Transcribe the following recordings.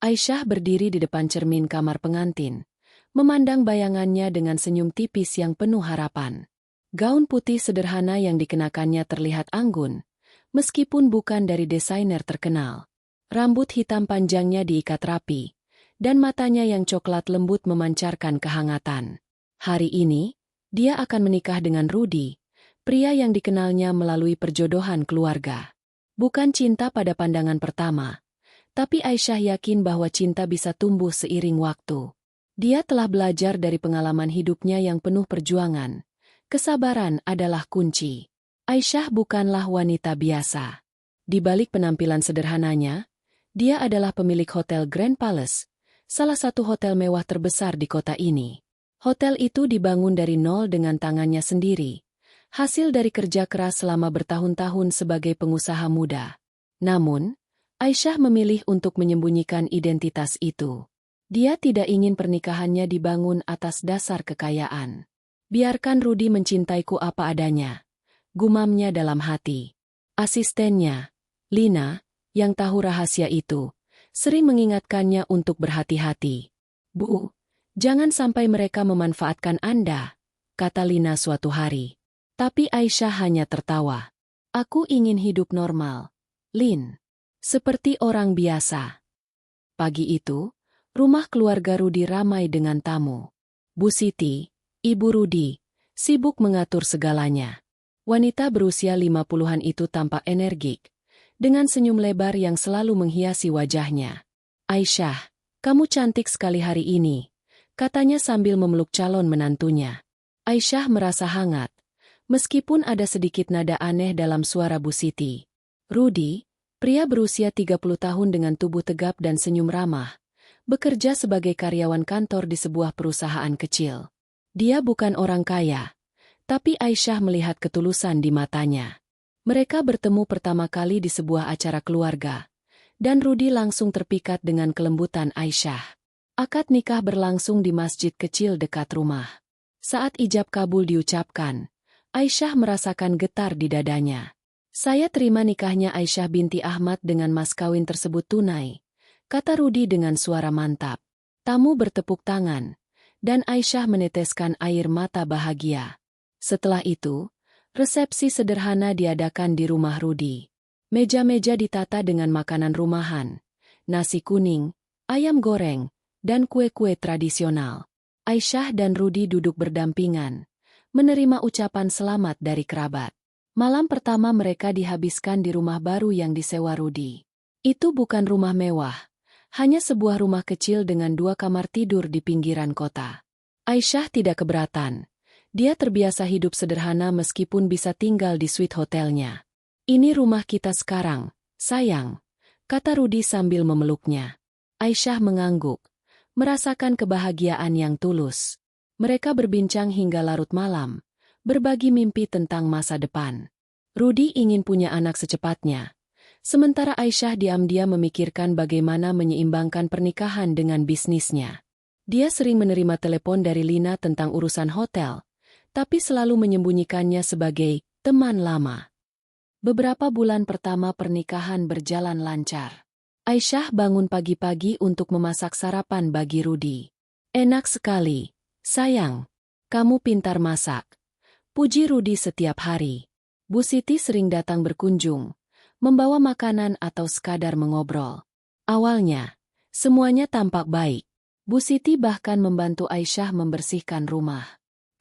Aisyah berdiri di depan cermin kamar pengantin, memandang bayangannya dengan senyum tipis yang penuh harapan. Gaun putih sederhana yang dikenakannya terlihat anggun, meskipun bukan dari desainer terkenal. Rambut hitam panjangnya diikat rapi, dan matanya yang coklat lembut memancarkan kehangatan. Hari ini, dia akan menikah dengan Rudy, pria yang dikenalnya melalui perjodohan keluarga. Bukan cinta pada pandangan pertama, tapi Aisyah yakin bahwa cinta bisa tumbuh seiring waktu. Dia telah belajar dari pengalaman hidupnya yang penuh perjuangan. Kesabaran adalah kunci. Aisyah bukanlah wanita biasa. Di balik penampilan sederhananya, dia adalah pemilik Hotel Grand Palace, salah satu hotel mewah terbesar di kota ini. Hotel itu dibangun dari nol dengan tangannya sendiri, hasil dari kerja keras selama bertahun-tahun sebagai pengusaha muda. Namun, Aisyah memilih untuk menyembunyikan identitas itu. Dia tidak ingin pernikahannya dibangun atas dasar kekayaan. Biarkan Rudy mencintaiku apa adanya, gumamnya dalam hati. Asistennya, Lina, yang tahu rahasia itu, sering mengingatkannya untuk berhati-hati. "Bu, jangan sampai mereka memanfaatkan Anda," kata Lina suatu hari. Tapi Aisyah hanya tertawa. "Aku ingin hidup normal, Lin. Seperti orang biasa." Pagi itu, rumah keluarga Rudy ramai dengan tamu. Bu Siti, ibu Rudy, sibuk mengatur segalanya. Wanita berusia 50-an itu tampak energik, dengan senyum lebar yang selalu menghiasi wajahnya. "Aisyah, kamu cantik sekali hari ini," katanya sambil memeluk calon menantunya. Aisyah merasa hangat, meskipun ada sedikit nada aneh dalam suara Bu Siti. Rudy, pria berusia 30 tahun dengan tubuh tegap dan senyum ramah, bekerja sebagai karyawan kantor di sebuah perusahaan kecil. Dia bukan orang kaya, tapi Aisyah melihat ketulusan di matanya. Mereka bertemu pertama kali di sebuah acara keluarga, dan Rudy langsung terpikat dengan kelembutan Aisyah. Akad nikah berlangsung di masjid kecil dekat rumah. Saat ijab kabul diucapkan, Aisyah merasakan getar di dadanya. "Saya terima nikahnya Aisyah binti Ahmad dengan mas kawin tersebut tunai," kata Rudy dengan suara mantap. Tamu bertepuk tangan, dan Aisyah meneteskan air mata bahagia. Setelah itu, resepsi sederhana diadakan di rumah Rudy. Meja-meja ditata dengan makanan rumahan, nasi kuning, ayam goreng, dan kue-kue tradisional. Aisyah dan Rudy duduk berdampingan, menerima ucapan selamat dari kerabat. Malam pertama mereka dihabiskan di rumah baru yang disewa Rudy. Itu bukan rumah mewah, hanya sebuah rumah kecil dengan 2 kamar tidur di pinggiran kota. Aisyah tidak keberatan. Dia terbiasa hidup sederhana meskipun bisa tinggal di suite hotelnya. "Ini rumah kita sekarang, sayang," kata Rudy sambil memeluknya. Aisyah mengangguk, merasakan kebahagiaan yang tulus. Mereka berbincang hingga larut malam, berbagi mimpi tentang masa depan. Rudy ingin punya anak secepatnya, sementara Aisyah diam-diam memikirkan bagaimana menyeimbangkan pernikahan dengan bisnisnya. Dia sering menerima telepon dari Lina tentang urusan hotel, tapi selalu menyembunyikannya sebagai teman lama. Beberapa bulan pertama pernikahan berjalan lancar. Aisyah bangun pagi-pagi untuk memasak sarapan bagi Rudy. "Enak sekali, sayang. Kamu pintar masak," puji Rudy setiap hari. Bu Siti sering datang berkunjung, membawa makanan atau sekadar mengobrol. Awalnya, semuanya tampak baik. Bu Siti bahkan membantu Aisyah membersihkan rumah.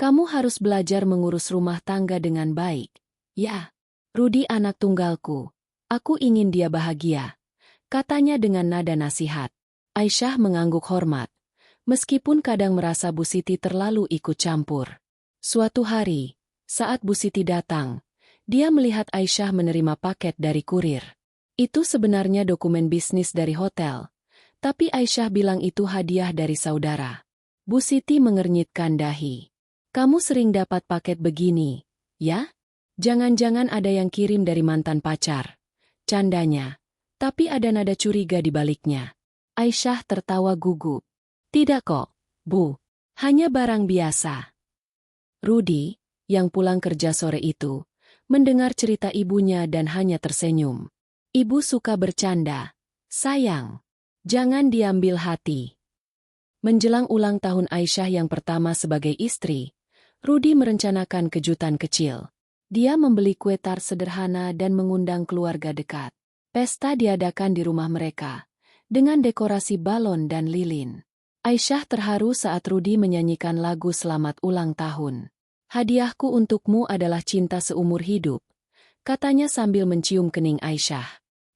"Kamu harus belajar mengurus rumah tangga dengan baik, ya. Rudy anak tunggalku. Aku ingin dia bahagia," katanya dengan nada nasihat. Aisyah mengangguk hormat, meskipun kadang merasa Bu Siti terlalu ikut campur. Suatu hari, saat Bu Siti datang, dia melihat Aisyah menerima paket dari kurir. Itu sebenarnya dokumen bisnis dari hotel, tapi Aisyah bilang itu hadiah dari saudara. Bu Siti mengernyitkan dahi. "Kamu sering dapat paket begini, ya? Jangan-jangan ada yang kirim dari mantan pacar," candanya, tapi ada nada curiga di baliknya. Aisyah tertawa gugup. "Tidak kok, Bu. Hanya barang biasa." Rudy, yang pulang kerja sore itu, mendengar cerita ibunya dan hanya tersenyum. "Ibu suka bercanda, sayang. Jangan diambil hati. Menjelang ulang tahun Aisyah yang pertama sebagai istri, Rudy merencanakan kejutan kecil. Dia membeli kue tart sederhana dan mengundang keluarga dekat. Pesta diadakan di rumah mereka, dengan dekorasi balon dan lilin. Aisyah terharu saat Rudy menyanyikan lagu selamat ulang tahun. Hadiahku untukmu adalah cinta seumur hidup, katanya sambil mencium kening Aisyah.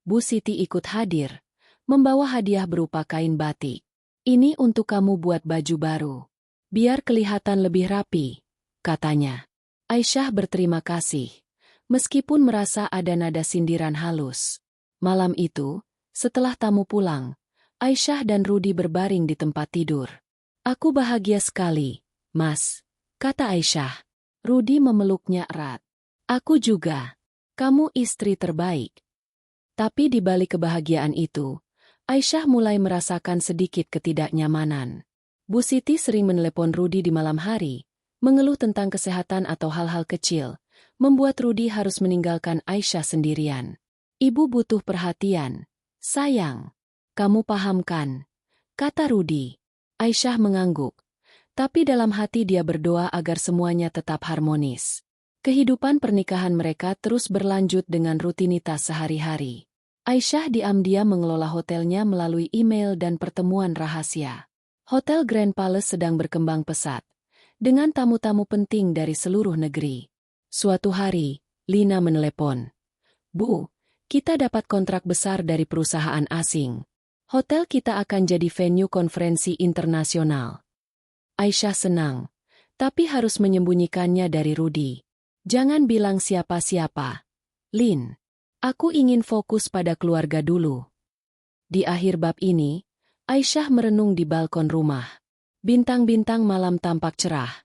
Bu Siti ikut hadir, membawa hadiah berupa kain batik. Ini untuk kamu buat baju baru. Biar kelihatan lebih rapi, katanya. Aisyah berterima kasih, meskipun merasa ada nada sindiran halus. Malam itu, setelah tamu pulang, Aisyah dan Rudy berbaring di tempat tidur. Aku bahagia sekali, Mas, kata Aisyah. Rudy memeluknya erat. Aku juga. Kamu istri terbaik. Tapi di balik kebahagiaan itu, Aisyah mulai merasakan sedikit ketidaknyamanan. Bu Siti sering menelepon Rudy di malam hari, mengeluh tentang kesehatan atau hal-hal kecil, membuat Rudy harus meninggalkan Aisyah sendirian. Ibu butuh perhatian. Sayang, kamu paham kan? Kata Rudy. Aisyah mengangguk, tapi dalam hati dia berdoa agar semuanya tetap harmonis. Kehidupan pernikahan mereka terus berlanjut dengan rutinitas sehari-hari. Aisyah diam-diam mengelola hotelnya melalui email dan pertemuan rahasia. Hotel Grand Palace sedang berkembang pesat, dengan tamu-tamu penting dari seluruh negeri. Suatu hari, Lina menelepon. Bu, kita dapat kontrak besar dari perusahaan asing. Hotel kita akan jadi venue konferensi internasional. Aisyah senang, tapi harus menyembunyikannya dari Rudy. Jangan bilang siapa-siapa. Lin. Aku ingin fokus pada keluarga dulu. Di akhir bab ini, Aisyah merenung di balkon rumah. Bintang-bintang malam tampak cerah,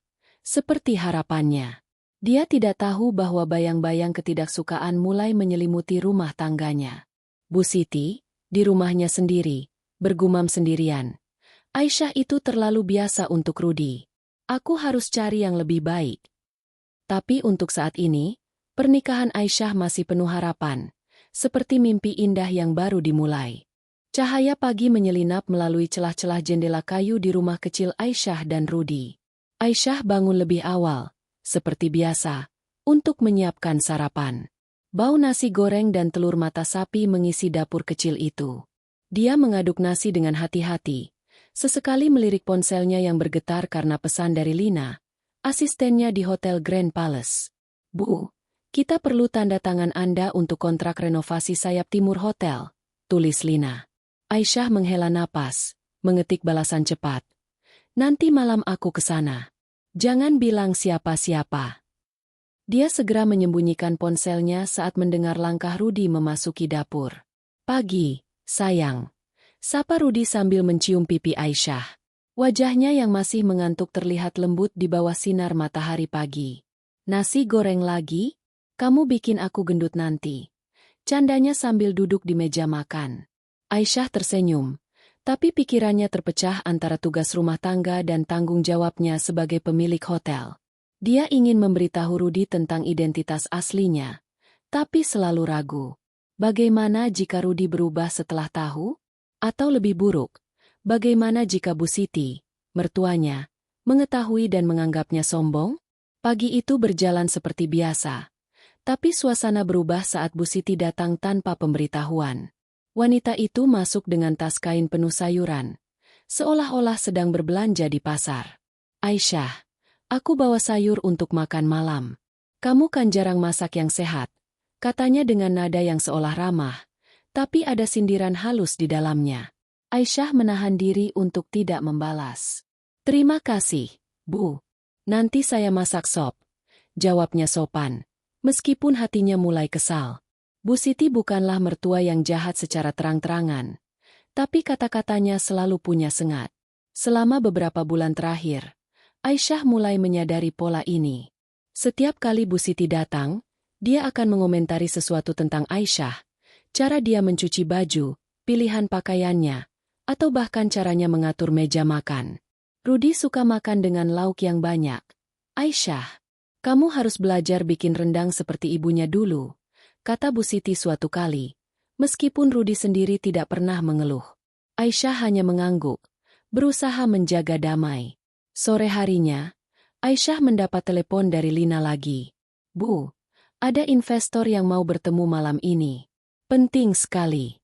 seperti harapannya. Dia tidak tahu bahwa bayang-bayang ketidaksukaan mulai menyelimuti rumah tangganya. Bu Siti, di rumahnya sendiri, bergumam sendirian. Aisyah itu terlalu biasa untuk Rudy. Aku harus cari yang lebih baik. Tapi untuk saat ini, pernikahan Aisyah masih penuh harapan, seperti mimpi indah yang baru dimulai. Cahaya pagi menyelinap melalui celah-celah jendela kayu di rumah kecil Aisyah dan Rudy. Aisyah bangun lebih awal, seperti biasa, untuk menyiapkan sarapan. Bau nasi goreng dan telur mata sapi mengisi dapur kecil itu. Dia mengaduk nasi dengan hati-hati, sesekali melirik ponselnya yang bergetar karena pesan dari Lina, asistennya di Hotel Grand Palace. Bu, kita perlu tanda tangan Anda untuk kontrak renovasi sayap timur hotel, tulis Lina. Aisyah menghela napas, mengetik balasan cepat. Nanti malam aku ke sana. Jangan bilang siapa-siapa. Dia segera menyembunyikan ponselnya saat mendengar langkah Rudy memasuki dapur. Pagi, sayang. Sapa Rudy sambil mencium pipi Aisyah. Wajahnya yang masih mengantuk terlihat lembut di bawah sinar matahari pagi. Nasi goreng lagi? Kamu bikin aku gendut nanti. Candanya sambil duduk di meja makan. Aisyah tersenyum, tapi pikirannya terpecah antara tugas rumah tangga dan tanggung jawabnya sebagai pemilik hotel. Dia ingin memberitahu Rudy tentang identitas aslinya, tapi selalu ragu. Bagaimana jika Rudy berubah setelah tahu? Atau lebih buruk, bagaimana jika Bu Siti, mertuanya, mengetahui dan menganggapnya sombong? Pagi itu berjalan seperti biasa. Tapi suasana berubah saat Bu Siti datang tanpa pemberitahuan. Wanita itu masuk dengan tas kain penuh sayuran, seolah-olah sedang berbelanja di pasar. Aisyah, aku bawa sayur untuk makan malam. Kamu kan jarang masak yang sehat, katanya dengan nada yang seolah ramah, tapi ada sindiran halus di dalamnya. Aisyah menahan diri untuk tidak membalas. Terima kasih, Bu. Nanti saya masak sop, jawabnya sopan. Meskipun hatinya mulai kesal. Bu Siti bukanlah mertua yang jahat secara terang-terangan, tapi kata-katanya selalu punya sengat. Selama beberapa bulan terakhir, Aisyah mulai menyadari pola ini. Setiap kali Bu Siti datang, dia akan mengomentari sesuatu tentang Aisyah, cara dia mencuci baju, pilihan pakaiannya, atau bahkan caranya mengatur meja makan. Rudy suka makan dengan lauk yang banyak. Aisyah, kamu harus belajar bikin rendang seperti ibunya dulu, kata Bu Siti suatu kali, meskipun Rudy sendiri tidak pernah mengeluh. Aisyah hanya mengangguk, berusaha menjaga damai. Sore harinya, Aisyah mendapat telepon dari Lina lagi. Bu, ada investor yang mau bertemu malam ini. Penting sekali.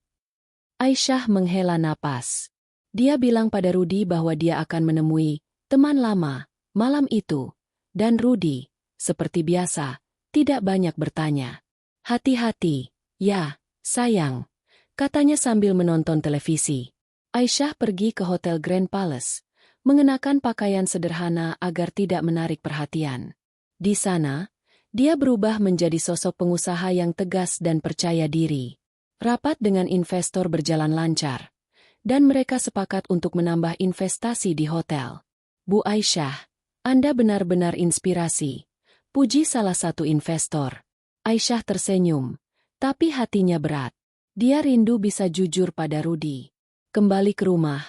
Aisyah menghela napas. Dia bilang pada Rudi bahwa dia akan menemui teman lama malam itu. Dan Rudi, seperti biasa, tidak banyak bertanya. Hati-hati, ya, sayang, katanya sambil menonton televisi. Aisyah pergi ke Hotel Grand Palace, mengenakan pakaian sederhana agar tidak menarik perhatian. Di sana, dia berubah menjadi sosok pengusaha yang tegas dan percaya diri. Rapat dengan investor berjalan lancar, dan mereka sepakat untuk menambah investasi di hotel. Bu Aisyah, Anda benar-benar inspirasi, puji salah satu investor. Aisyah tersenyum, tapi hatinya berat. Dia rindu bisa jujur pada Rudi. Kembali ke rumah,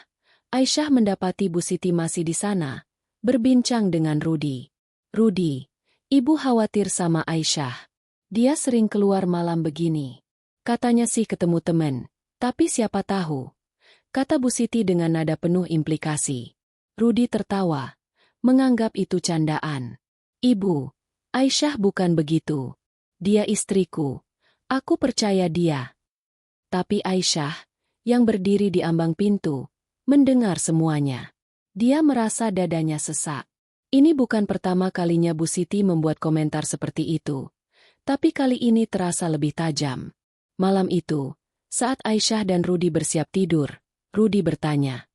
Aisyah mendapati Bu Siti masih di sana, berbincang dengan Rudi. Rudi, ibu khawatir sama Aisyah. Dia sering keluar malam begini. Katanya sih ketemu teman, tapi siapa tahu, kata Bu Siti dengan nada penuh implikasi. Rudi tertawa, menganggap itu candaan. Ibu, Aisyah bukan begitu. Dia istriku. Aku percaya dia. Tapi Aisyah, yang berdiri di ambang pintu, mendengar semuanya. Dia merasa dadanya sesak. Ini bukan pertama kalinya Bu Siti membuat komentar seperti itu. Tapi kali ini terasa lebih tajam. Malam itu, saat Aisyah dan Rudi bersiap tidur, Rudi bertanya,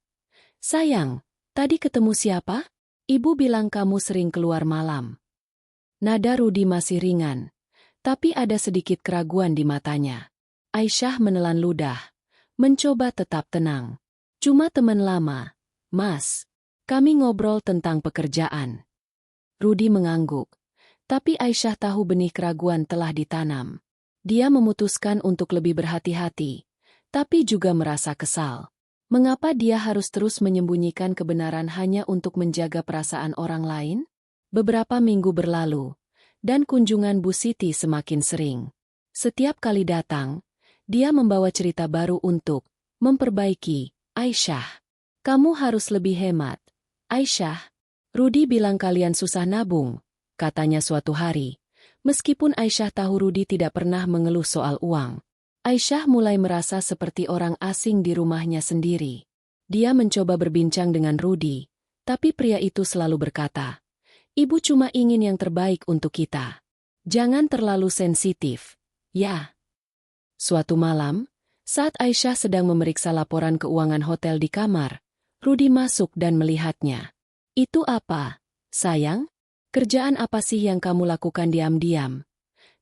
"Sayang, tadi ketemu siapa? Ibu bilang kamu sering keluar malam." Nada Rudi masih ringan, tapi ada sedikit keraguan di matanya. Aisyah menelan ludah, mencoba tetap tenang. Cuma teman lama, Mas. Kami ngobrol tentang pekerjaan. Rudi mengangguk, tapi Aisyah tahu benih keraguan telah ditanam. Dia memutuskan untuk lebih berhati-hati, tapi juga merasa kesal. Mengapa dia harus terus menyembunyikan kebenaran hanya untuk menjaga perasaan orang lain? Beberapa minggu berlalu, dan kunjungan Bu Siti semakin sering. Setiap kali datang, dia membawa cerita baru untuk memperbaiki. Aisyah, kamu harus lebih hemat. Aisyah, Rudi bilang kalian susah nabung, katanya suatu hari. Meskipun Aisyah tahu Rudi tidak pernah mengeluh soal uang. Aisyah mulai merasa seperti orang asing di rumahnya sendiri. Dia mencoba berbincang dengan Rudi, tapi pria itu selalu berkata, "Ibu cuma ingin yang terbaik untuk kita. Jangan terlalu sensitif, ya." Suatu malam, saat Aisyah sedang memeriksa laporan keuangan hotel di kamar, Rudi masuk dan melihatnya. "Itu apa, sayang? Kerjaan apa sih yang kamu lakukan diam-diam?"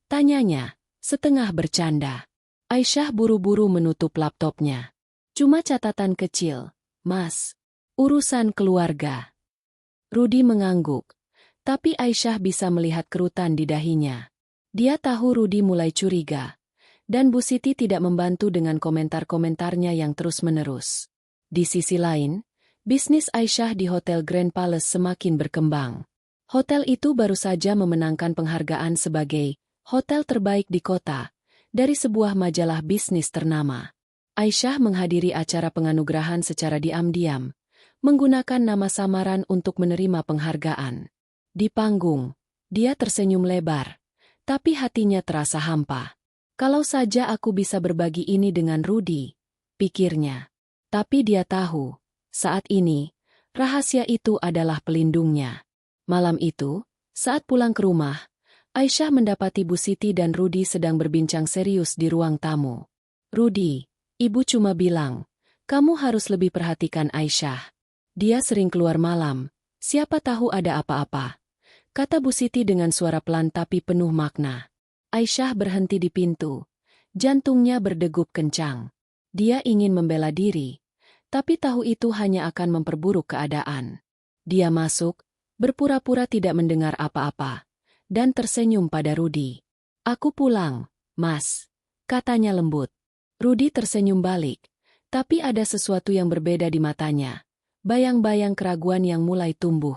tanyanya, setengah bercanda. Aisyah buru-buru menutup laptopnya. "Cuma catatan kecil, Mas. Urusan keluarga." Rudi mengangguk, tapi Aisyah bisa melihat kerutan di dahinya. Dia tahu Rudi mulai curiga. Dan Bu Siti tidak membantu dengan komentar-komentarnya yang terus-menerus. Di sisi lain, bisnis Aisyah di Hotel Grand Palace semakin berkembang. Hotel itu baru saja memenangkan penghargaan sebagai hotel terbaik di kota dari sebuah majalah bisnis ternama. Aisyah menghadiri acara penganugerahan secara diam-diam, menggunakan nama samaran untuk menerima penghargaan. Di panggung, dia tersenyum lebar, tapi hatinya terasa hampa. Kalau saja aku bisa berbagi ini dengan Rudi, pikirnya. Tapi dia tahu, saat ini, rahasia itu adalah pelindungnya. Malam itu, saat pulang ke rumah, Aisyah mendapati Bu Siti dan Rudi sedang berbincang serius di ruang tamu. "Rudi, ibu cuma bilang, kamu harus lebih perhatikan Aisyah. Dia sering keluar malam, siapa tahu ada apa-apa," kata Bu Siti dengan suara pelan tapi penuh makna. Aisyah berhenti di pintu. Jantungnya berdegup kencang. Dia ingin membela diri, tapi tahu itu hanya akan memperburuk keadaan. Dia masuk, berpura-pura tidak mendengar apa-apa, dan tersenyum pada Rudi. "Aku pulang, Mas," katanya lembut. Rudi tersenyum balik, tapi ada sesuatu yang berbeda di matanya. Bayang-bayang keraguan yang mulai tumbuh.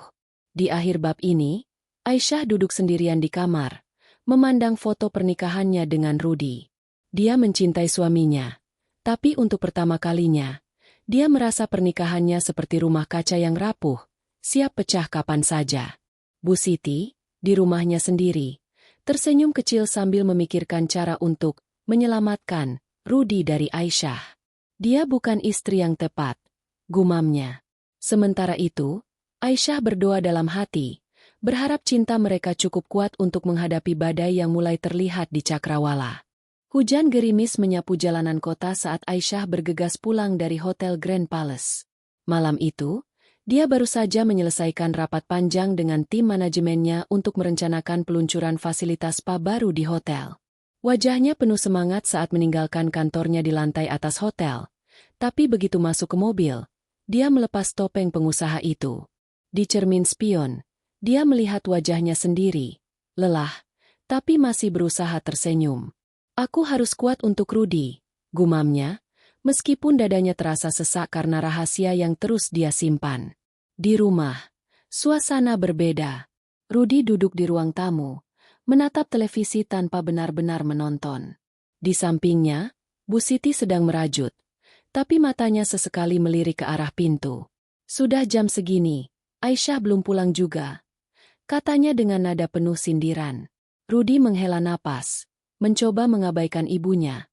Di akhir bab ini, Aisyah duduk sendirian di kamar, memandang foto pernikahannya dengan Rudi. Dia mencintai suaminya, tapi untuk pertama kalinya, Dia merasa pernikahannya seperti rumah kaca yang rapuh, siap pecah kapan saja. Bu Siti, di rumahnya sendiri, tersenyum kecil sambil memikirkan cara untuk menyelamatkan Rudi dari Aisyah. Dia bukan istri yang tepat, gumamnya. Sementara itu, Aisyah berdoa dalam hati, berharap cinta mereka cukup kuat untuk menghadapi badai yang mulai terlihat di Cakrawala. Hujan gerimis menyapu jalanan kota saat Aisyah bergegas pulang dari Hotel Grand Palace. Malam itu, dia baru saja menyelesaikan rapat panjang dengan tim manajemennya untuk merencanakan peluncuran fasilitas spa baru di hotel. Wajahnya penuh semangat saat meninggalkan kantornya di lantai atas hotel. Tapi begitu masuk ke mobil, dia melepas topeng pengusaha itu. Di cermin spion, dia melihat wajahnya sendiri, lelah, tapi masih berusaha tersenyum. Aku harus kuat untuk Rudi, gumamnya, meskipun dadanya terasa sesak karena rahasia yang terus dia simpan. Di rumah, suasana berbeda. Rudi duduk di ruang tamu, menatap televisi tanpa benar-benar menonton. Di sampingnya, Bu Siti sedang merajut, tapi matanya sesekali melirik ke arah pintu. Sudah jam segini, Aisyah belum pulang juga, katanya dengan nada penuh sindiran. Rudi menghela napas, mencoba mengabaikan ibunya,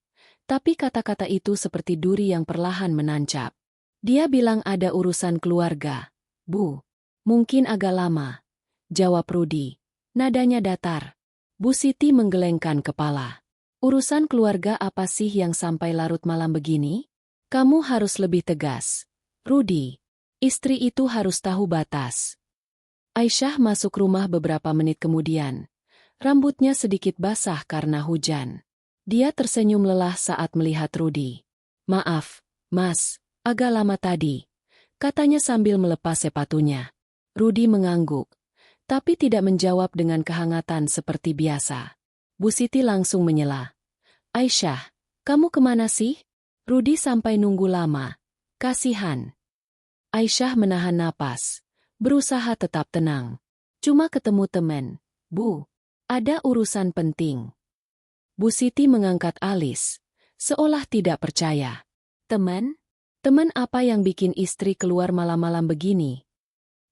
tapi kata-kata itu seperti duri yang perlahan menancap. Dia bilang ada urusan keluarga. Bu, mungkin agak lama, jawab Rudi, nadanya datar. Bu Siti menggelengkan kepala. Urusan keluarga apa sih yang sampai larut malam begini? Kamu harus lebih tegas. Rudi, istri itu harus tahu batas. Aisyah masuk rumah beberapa menit kemudian. Rambutnya sedikit basah karena hujan. Dia tersenyum lelah saat melihat Rudi. Maaf, Mas, agak lama tadi, katanya sambil melepas sepatunya. Rudi mengangguk, tapi tidak menjawab dengan kehangatan seperti biasa. Bu Siti langsung menyela. Aisyah, kamu kemana sih? Rudi sampai nunggu lama. Kasihan. Aisyah menahan napas, berusaha tetap tenang. Cuma ketemu teman, Bu. Ada urusan penting. Bu Siti mengangkat alis, seolah tidak percaya. Teman? Teman apa yang bikin istri keluar malam-malam begini?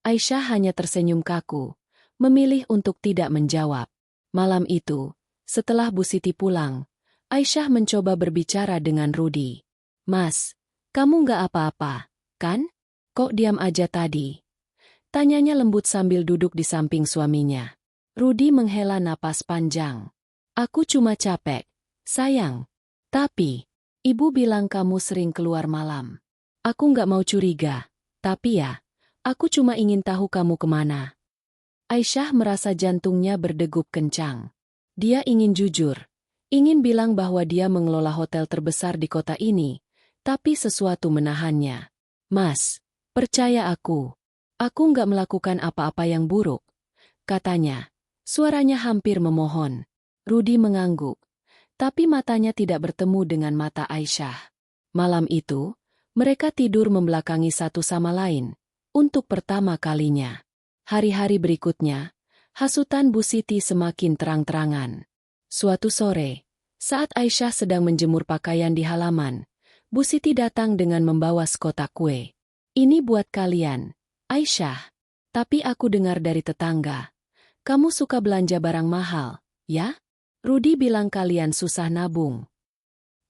Aisyah hanya tersenyum kaku, memilih untuk tidak menjawab. Malam itu, setelah Bu Siti pulang, Aisyah mencoba berbicara dengan Rudi. Mas, kamu nggak apa-apa, kan? Kok diam aja tadi? Tanyanya lembut sambil duduk di samping suaminya. Rudi menghela napas panjang. Aku cuma capek, sayang. Tapi, ibu bilang kamu sering keluar malam. Aku nggak mau curiga, tapi ya, aku cuma ingin tahu kamu kemana. Aisyah merasa jantungnya berdegup kencang. Dia ingin jujur, ingin bilang bahwa dia mengelola hotel terbesar di kota ini, tapi sesuatu menahannya. Mas, percaya aku nggak melakukan apa-apa yang buruk, katanya. Suaranya hampir memohon. Rudi mengangguk, tapi matanya tidak bertemu dengan mata Aisyah. Malam itu, mereka tidur membelakangi satu sama lain, untuk pertama kalinya. Hari-hari berikutnya, hasutan Bu Siti semakin terang-terangan. Suatu sore, saat Aisyah sedang menjemur pakaian di halaman, Bu Siti datang dengan membawa sekotak kue. Ini buat kalian, Aisyah. Tapi aku dengar dari tetangga, kamu suka belanja barang mahal, ya? Rudi bilang kalian susah nabung.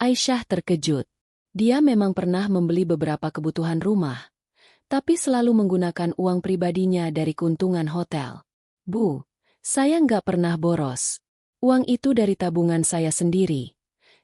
Aisyah terkejut. Dia memang pernah membeli beberapa kebutuhan rumah, tapi selalu menggunakan uang pribadinya dari keuntungan hotel. Bu, saya nggak pernah boros. Uang itu dari tabungan saya sendiri.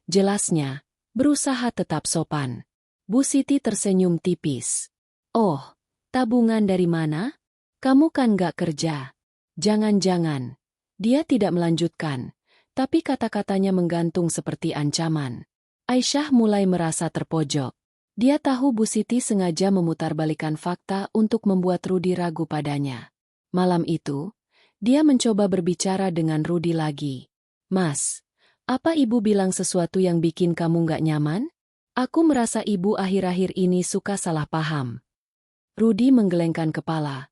Jelasnya, berusaha tetap sopan. Bu Siti tersenyum tipis. Oh, tabungan dari mana? Kamu kan nggak kerja. Jangan-jangan. Dia tidak melanjutkan, tapi kata-katanya menggantung seperti ancaman. Aisyah mulai merasa terpojok. Dia tahu Bu Siti sengaja memutarbalikkan fakta untuk membuat Rudi ragu padanya. Malam itu, dia mencoba berbicara dengan Rudi lagi. Mas, apa ibu bilang sesuatu yang bikin kamu nggak nyaman? Aku merasa ibu akhir-akhir ini suka salah paham. Rudi menggelengkan kepala,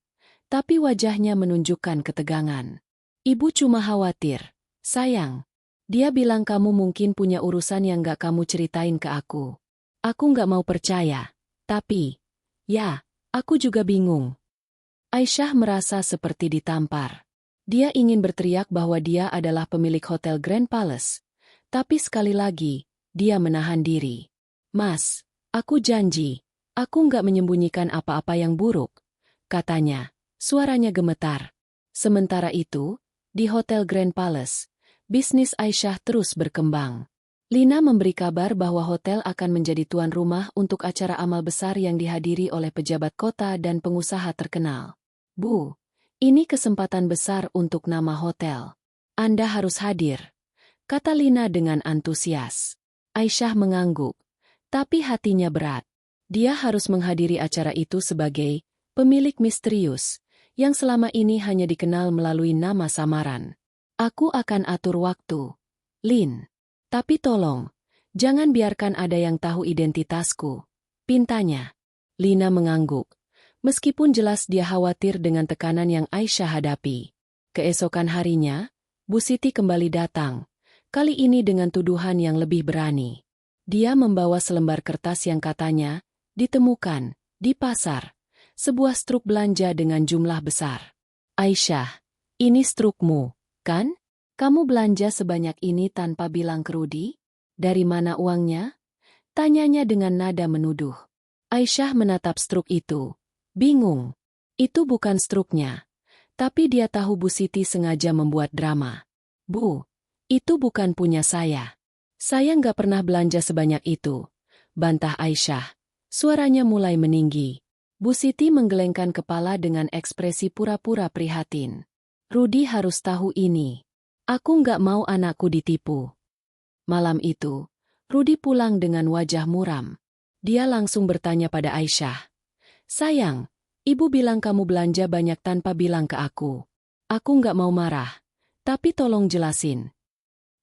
tapi wajahnya menunjukkan ketegangan. Ibu cuma khawatir, sayang. Dia bilang kamu mungkin punya urusan yang nggak kamu ceritain ke aku. Aku nggak mau percaya. Tapi, ya, aku juga bingung. Aisyah merasa seperti ditampar. Dia ingin berteriak bahwa dia adalah pemilik Hotel Grand Palace. Tapi sekali lagi, dia menahan diri. Mas, aku janji, aku nggak menyembunyikan apa-apa yang buruk, katanya. Suaranya gemetar. Sementara itu, di Hotel Grand Palace, bisnis Aisyah terus berkembang. Lina memberi kabar bahwa hotel akan menjadi tuan rumah untuk acara amal besar yang dihadiri oleh pejabat kota dan pengusaha terkenal. Bu, ini kesempatan besar untuk nama hotel. Anda harus hadir, kata Lina dengan antusias. Aisyah mengangguk, tapi hatinya berat. Dia harus menghadiri acara itu sebagai pemilik misterius, yang selama ini hanya dikenal melalui nama samaran. Aku akan atur waktu, Lin. Tapi tolong, jangan biarkan ada yang tahu identitasku, pintanya. Lina mengangguk, meskipun jelas dia khawatir dengan tekanan yang Aisyah hadapi. Keesokan harinya, Bu Siti kembali datang, kali ini dengan tuduhan yang lebih berani. Dia membawa selembar kertas yang katanya ditemukan di pasar, sebuah struk belanja dengan jumlah besar. Aisyah, ini strukmu, kan? Kamu belanja sebanyak ini tanpa bilang ke Rudi? Dari mana uangnya? Tanyanya dengan nada menuduh. Aisyah menatap struk itu. Bingung. Itu bukan struknya. Tapi dia tahu Bu Siti sengaja membuat drama. Bu, itu bukan punya saya. Saya nggak pernah belanja sebanyak itu, bantah Aisyah. Suaranya mulai meninggi. Bu Siti menggelengkan kepala dengan ekspresi pura-pura prihatin. Rudi harus tahu ini. Aku nggak mau anakku ditipu. Malam itu, Rudi pulang dengan wajah muram. Dia langsung bertanya pada Aisyah. Sayang, ibu bilang kamu belanja banyak tanpa bilang ke aku. Aku nggak mau marah, tapi tolong jelasin.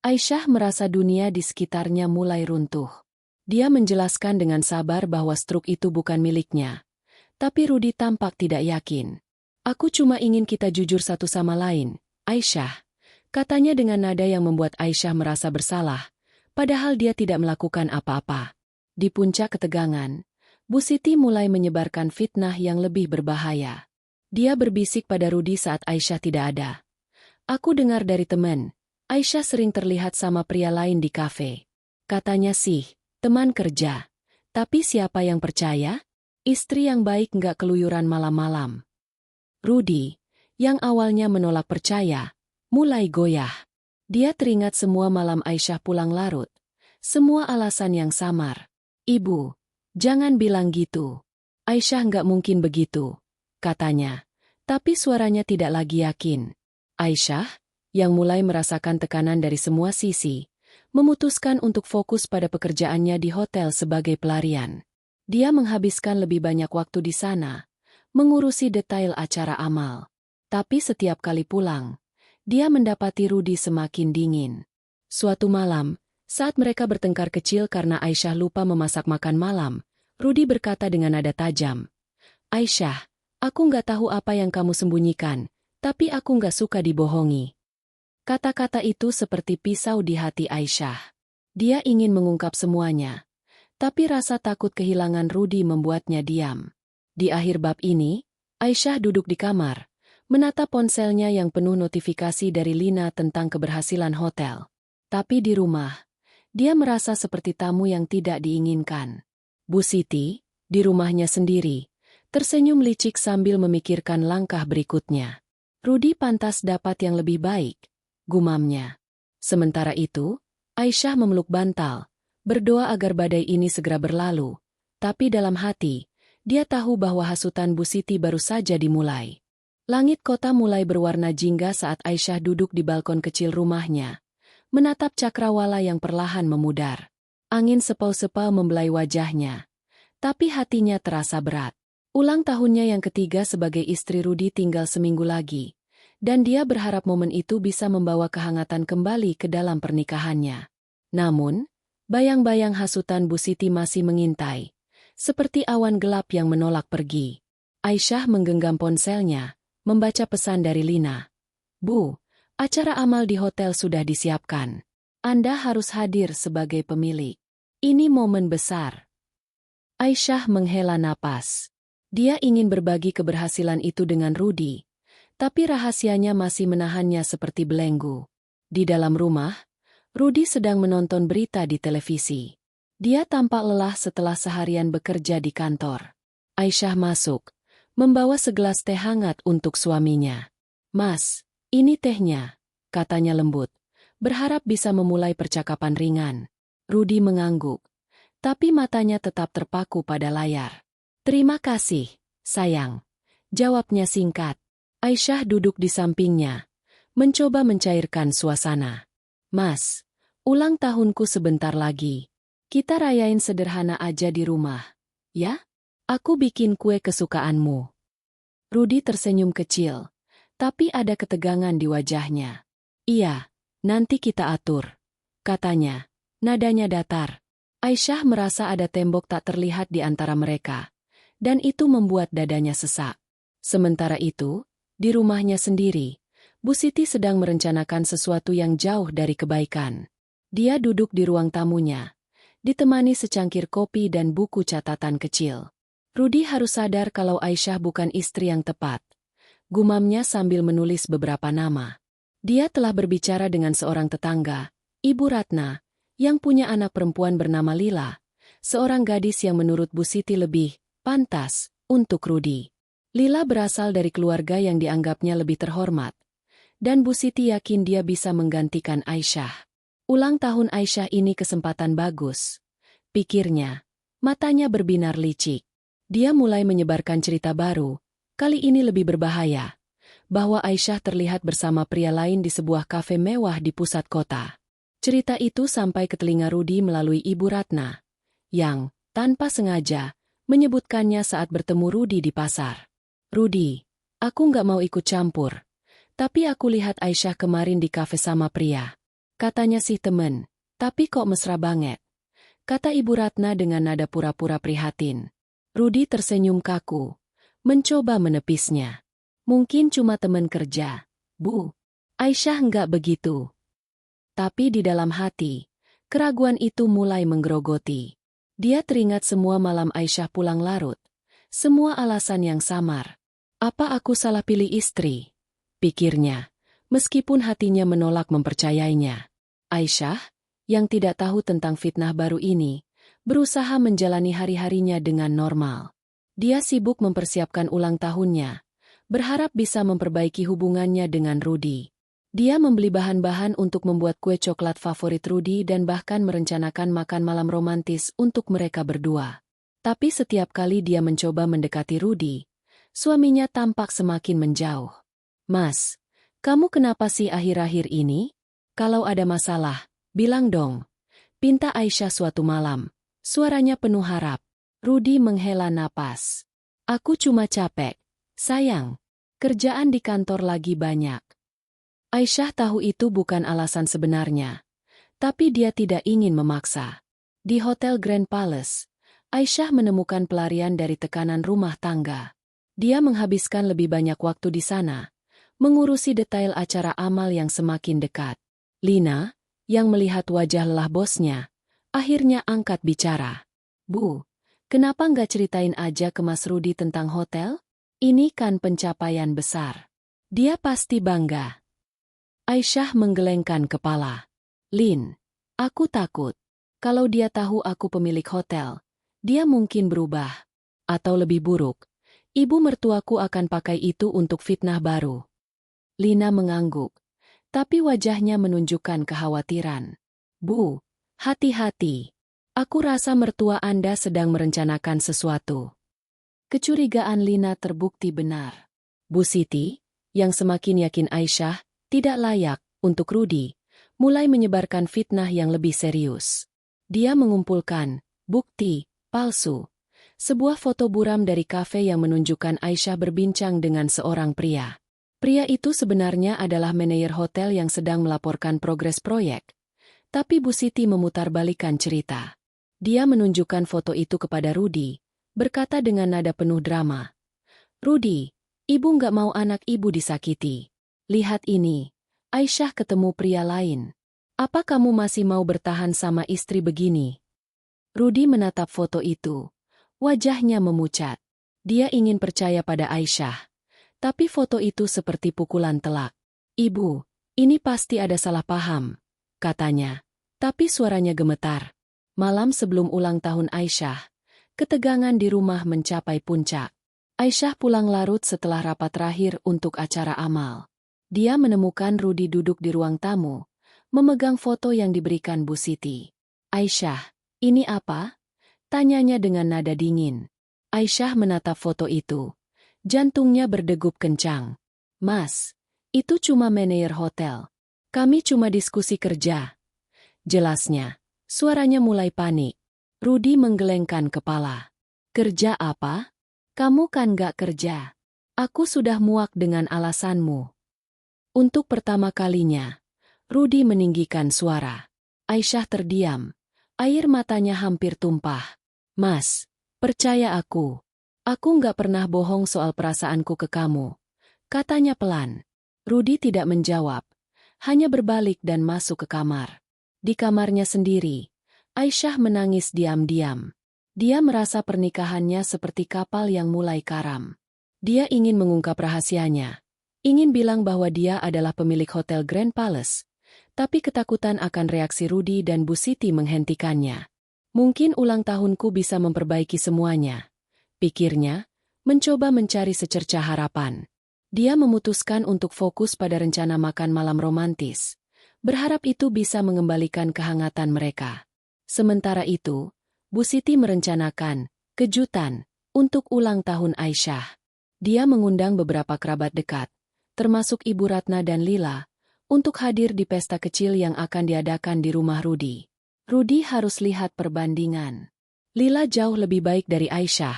Aisyah merasa dunia di sekitarnya mulai runtuh. Dia menjelaskan dengan sabar bahwa struk itu bukan miliknya. Tapi Rudi tampak tidak yakin. Aku cuma ingin kita jujur satu sama lain, Aisyah. Katanya dengan nada yang membuat Aisyah merasa bersalah, padahal dia tidak melakukan apa-apa. Di puncak ketegangan, Bu Siti mulai menyebarkan fitnah yang lebih berbahaya. Dia berbisik pada Rudi saat Aisyah tidak ada. Aku dengar dari teman, Aisyah sering terlihat sama pria lain di kafe. Katanya sih, teman kerja. Tapi siapa yang percaya? Istri yang baik nggak keluyuran malam-malam. Rudi, yang awalnya menolak percaya, mulai goyah. Dia teringat semua malam Aisyah pulang larut. Semua alasan yang samar. Ibu, jangan bilang gitu. Aisyah nggak mungkin begitu, katanya. Tapi suaranya tidak lagi yakin. Aisyah, yang mulai merasakan tekanan dari semua sisi, memutuskan untuk fokus pada pekerjaannya di hotel sebagai pelarian. Dia menghabiskan lebih banyak waktu di sana, mengurusi detail acara amal. Tapi setiap kali pulang, dia mendapati Rudi semakin dingin. Suatu malam, saat mereka bertengkar kecil karena Aisyah lupa memasak makan malam, Rudi berkata dengan nada tajam. Aisyah, aku nggak tahu apa yang kamu sembunyikan, tapi aku nggak suka dibohongi. Kata-kata itu seperti pisau di hati Aisyah. Dia ingin mengungkap semuanya, tapi rasa takut kehilangan Rudi membuatnya diam. Di akhir bab ini, Aisyah duduk di kamar, menatap ponselnya yang penuh notifikasi dari Lina tentang keberhasilan hotel. Tapi di rumah, dia merasa seperti tamu yang tidak diinginkan. Bu Siti, di rumahnya sendiri, tersenyum licik sambil memikirkan langkah berikutnya. Rudi pantas dapat yang lebih baik, gumamnya. Sementara itu, Aisyah memeluk bantal, berdoa agar badai ini segera berlalu. Tapi dalam hati, dia tahu bahwa hasutan Bu Siti baru saja dimulai. Langit kota mulai berwarna jingga saat Aisyah duduk di balkon kecil rumahnya, menatap cakrawala yang perlahan memudar. Angin sepau-sepau membelai wajahnya, tapi hatinya terasa berat. Ulang tahunnya yang ketiga sebagai istri Rudi tinggal seminggu lagi, dan dia berharap momen itu bisa membawa kehangatan kembali ke dalam pernikahannya. Namun, bayang-bayang hasutan Bu Siti masih mengintai, seperti awan gelap yang menolak pergi. Aisyah menggenggam ponselnya, membaca pesan dari Lina. Bu, acara amal di hotel sudah disiapkan. Anda harus hadir sebagai pemilik. Ini momen besar. Aisyah menghela napas. Dia ingin berbagi keberhasilan itu dengan Rudy, tapi rahasianya masih menahannya seperti belenggu. Di dalam rumah, Rudy sedang menonton berita di televisi. Dia tampak lelah setelah seharian bekerja di kantor. Aisyah masuk, membawa segelas teh hangat untuk suaminya. "Mas, ini tehnya," katanya lembut, berharap bisa memulai percakapan ringan. Rudy mengangguk, tapi matanya tetap terpaku pada layar. "Terima kasih, sayang," jawabnya singkat. Aisyah duduk di sampingnya, mencoba mencairkan suasana. "Mas, ulang tahunku sebentar lagi. Kita rayain sederhana aja di rumah, ya? Aku bikin kue kesukaanmu." Rudy tersenyum kecil, tapi ada ketegangan di wajahnya. "Iya, nanti kita atur," katanya, nadanya datar. Aisyah merasa ada tembok tak terlihat di antara mereka, dan itu membuat dadanya sesak. Sementara itu, di rumahnya sendiri, Bu Siti sedang merencanakan sesuatu yang jauh dari kebaikan. Dia duduk di ruang tamunya, ditemani secangkir kopi dan buku catatan kecil. Rudy harus sadar kalau Aisyah bukan istri yang tepat, gumamnya sambil menulis beberapa nama. Dia telah berbicara dengan seorang tetangga, Ibu Ratna, yang punya anak perempuan bernama Lila, seorang gadis yang menurut Bu Siti lebih pantas untuk Rudy. Lila berasal dari keluarga yang dianggapnya lebih terhormat, dan Bu Siti yakin dia bisa menggantikan Aisyah. Ulang tahun Aisyah ini kesempatan bagus, pikirnya. Matanya berbinar licik. Dia mulai menyebarkan cerita baru, kali ini lebih berbahaya, bahwa Aisyah terlihat bersama pria lain di sebuah kafe mewah di pusat kota. Cerita itu sampai ke telinga Rudy melalui Ibu Ratna, yang, tanpa sengaja, menyebutkannya saat bertemu Rudy di pasar. "Rudy, aku nggak mau ikut campur, tapi aku lihat Aisyah kemarin di kafe sama pria. Katanya sih temen, tapi kok mesra banget," kata Ibu Ratna dengan nada pura-pura prihatin. Rudy tersenyum kaku, mencoba menepisnya. "Mungkin cuma teman kerja, Bu." Aisyah nggak begitu. Tapi di dalam hati, keraguan itu mulai menggerogoti. Dia teringat semua malam Aisyah pulang larut, semua alasan yang samar. "Apa aku salah pilih istri?" pikirnya, meskipun hatinya menolak mempercayainya. Aisyah, yang tidak tahu tentang fitnah baru ini, berusaha menjalani hari-harinya dengan normal. Dia sibuk mempersiapkan ulang tahunnya, berharap bisa memperbaiki hubungannya dengan Rudy. Dia membeli bahan-bahan untuk membuat kue coklat favorit Rudy dan bahkan merencanakan makan malam romantis untuk mereka berdua. Tapi setiap kali dia mencoba mendekati Rudy, suaminya tampak semakin menjauh. "Mas, kamu kenapa sih akhir-akhir ini? Kalau ada masalah, bilang dong," pinta Aisyah suatu malam. Suaranya penuh harap. Rudy menghela napas. "Aku cuma capek, sayang. Kerjaan di kantor lagi banyak." Aisyah tahu itu bukan alasan sebenarnya, tapi dia tidak ingin memaksa. Di Hotel Grand Palace, Aisyah menemukan pelarian dari tekanan rumah tangga. Dia menghabiskan lebih banyak waktu di sana, mengurusi detail acara amal yang semakin dekat. Lina, yang melihat wajah lelah bosnya, akhirnya angkat bicara. "Bu, kenapa nggak ceritain aja ke Mas Rudy tentang hotel? Ini kan pencapaian besar. Dia pasti bangga." Aisyah menggelengkan kepala. "Lin, aku takut. Kalau dia tahu aku pemilik hotel, dia mungkin berubah. Atau lebih buruk, ibu mertuaku akan pakai itu untuk fitnah baru." Lina mengangguk, tapi wajahnya menunjukkan kekhawatiran. "Bu, hati-hati. Aku rasa mertua Anda sedang merencanakan sesuatu." Kecurigaan Lina terbukti benar. Bu Siti, yang semakin yakin Aisyah tidak layak untuk Rudy, mulai menyebarkan fitnah yang lebih serius. Dia mengumpulkan bukti palsu, sebuah foto buram dari kafe yang menunjukkan Aisyah berbincang dengan seorang pria. Pria itu sebenarnya adalah manajer hotel yang sedang melaporkan progres proyek. Tapi Bu Siti memutarbalikkan cerita. Dia menunjukkan foto itu kepada Rudy, berkata dengan nada penuh drama. "Rudy, ibu nggak mau anak ibu disakiti. Lihat ini, Aisyah ketemu pria lain. Apa kamu masih mau bertahan sama istri begini?" Rudy menatap foto itu, Wajahnya memucat. Dia ingin percaya pada Aisyah. Tapi foto itu seperti pukulan telak. "Ibu, ini pasti ada salah paham," katanya. Tapi suaranya gemetar. Malam sebelum ulang tahun Aisyah, ketegangan di rumah mencapai puncak. Aisyah pulang larut setelah rapat terakhir untuk acara amal. Dia menemukan Rudi duduk di ruang tamu, memegang foto yang diberikan Bu Siti. "Aisyah, ini apa?" tanyanya dengan nada dingin. Aisyah menatap foto itu. Jantungnya berdegup kencang. "Mas, itu cuma manajer hotel. Kami cuma diskusi kerja," jelasnya. Suaranya mulai panik. Rudi menggelengkan kepala. "Kerja apa? Kamu kan gak kerja. Aku sudah muak dengan alasanmu." Untuk pertama kalinya, Rudi meninggikan suara. Aisyah terdiam. Air matanya hampir tumpah. "Mas, percaya aku. Aku nggak pernah bohong soal perasaanku ke kamu," katanya pelan. Rudi tidak menjawab, hanya berbalik dan masuk ke kamar. Di kamarnya sendiri, Aisyah menangis diam-diam. Dia merasa pernikahannya seperti kapal yang mulai karam. Dia ingin mengungkap rahasianya, ingin bilang bahwa dia adalah pemilik Hotel Grand Palace, tapi ketakutan akan reaksi Rudi dan Bu Siti menghentikannya. "Mungkin ulang tahunku bisa memperbaiki semuanya," pikirnya, mencoba mencari secercah harapan. Dia memutuskan untuk fokus pada rencana makan malam romantis, berharap itu bisa mengembalikan kehangatan mereka. Sementara itu, Bu Siti merencanakan kejutan untuk ulang tahun Aisyah. Dia mengundang beberapa kerabat dekat, termasuk Ibu Ratna dan Lila, untuk hadir di pesta kecil yang akan diadakan di rumah Rudi. Rudi harus lihat perbandingan. Lila jauh lebih baik dari Aisyah,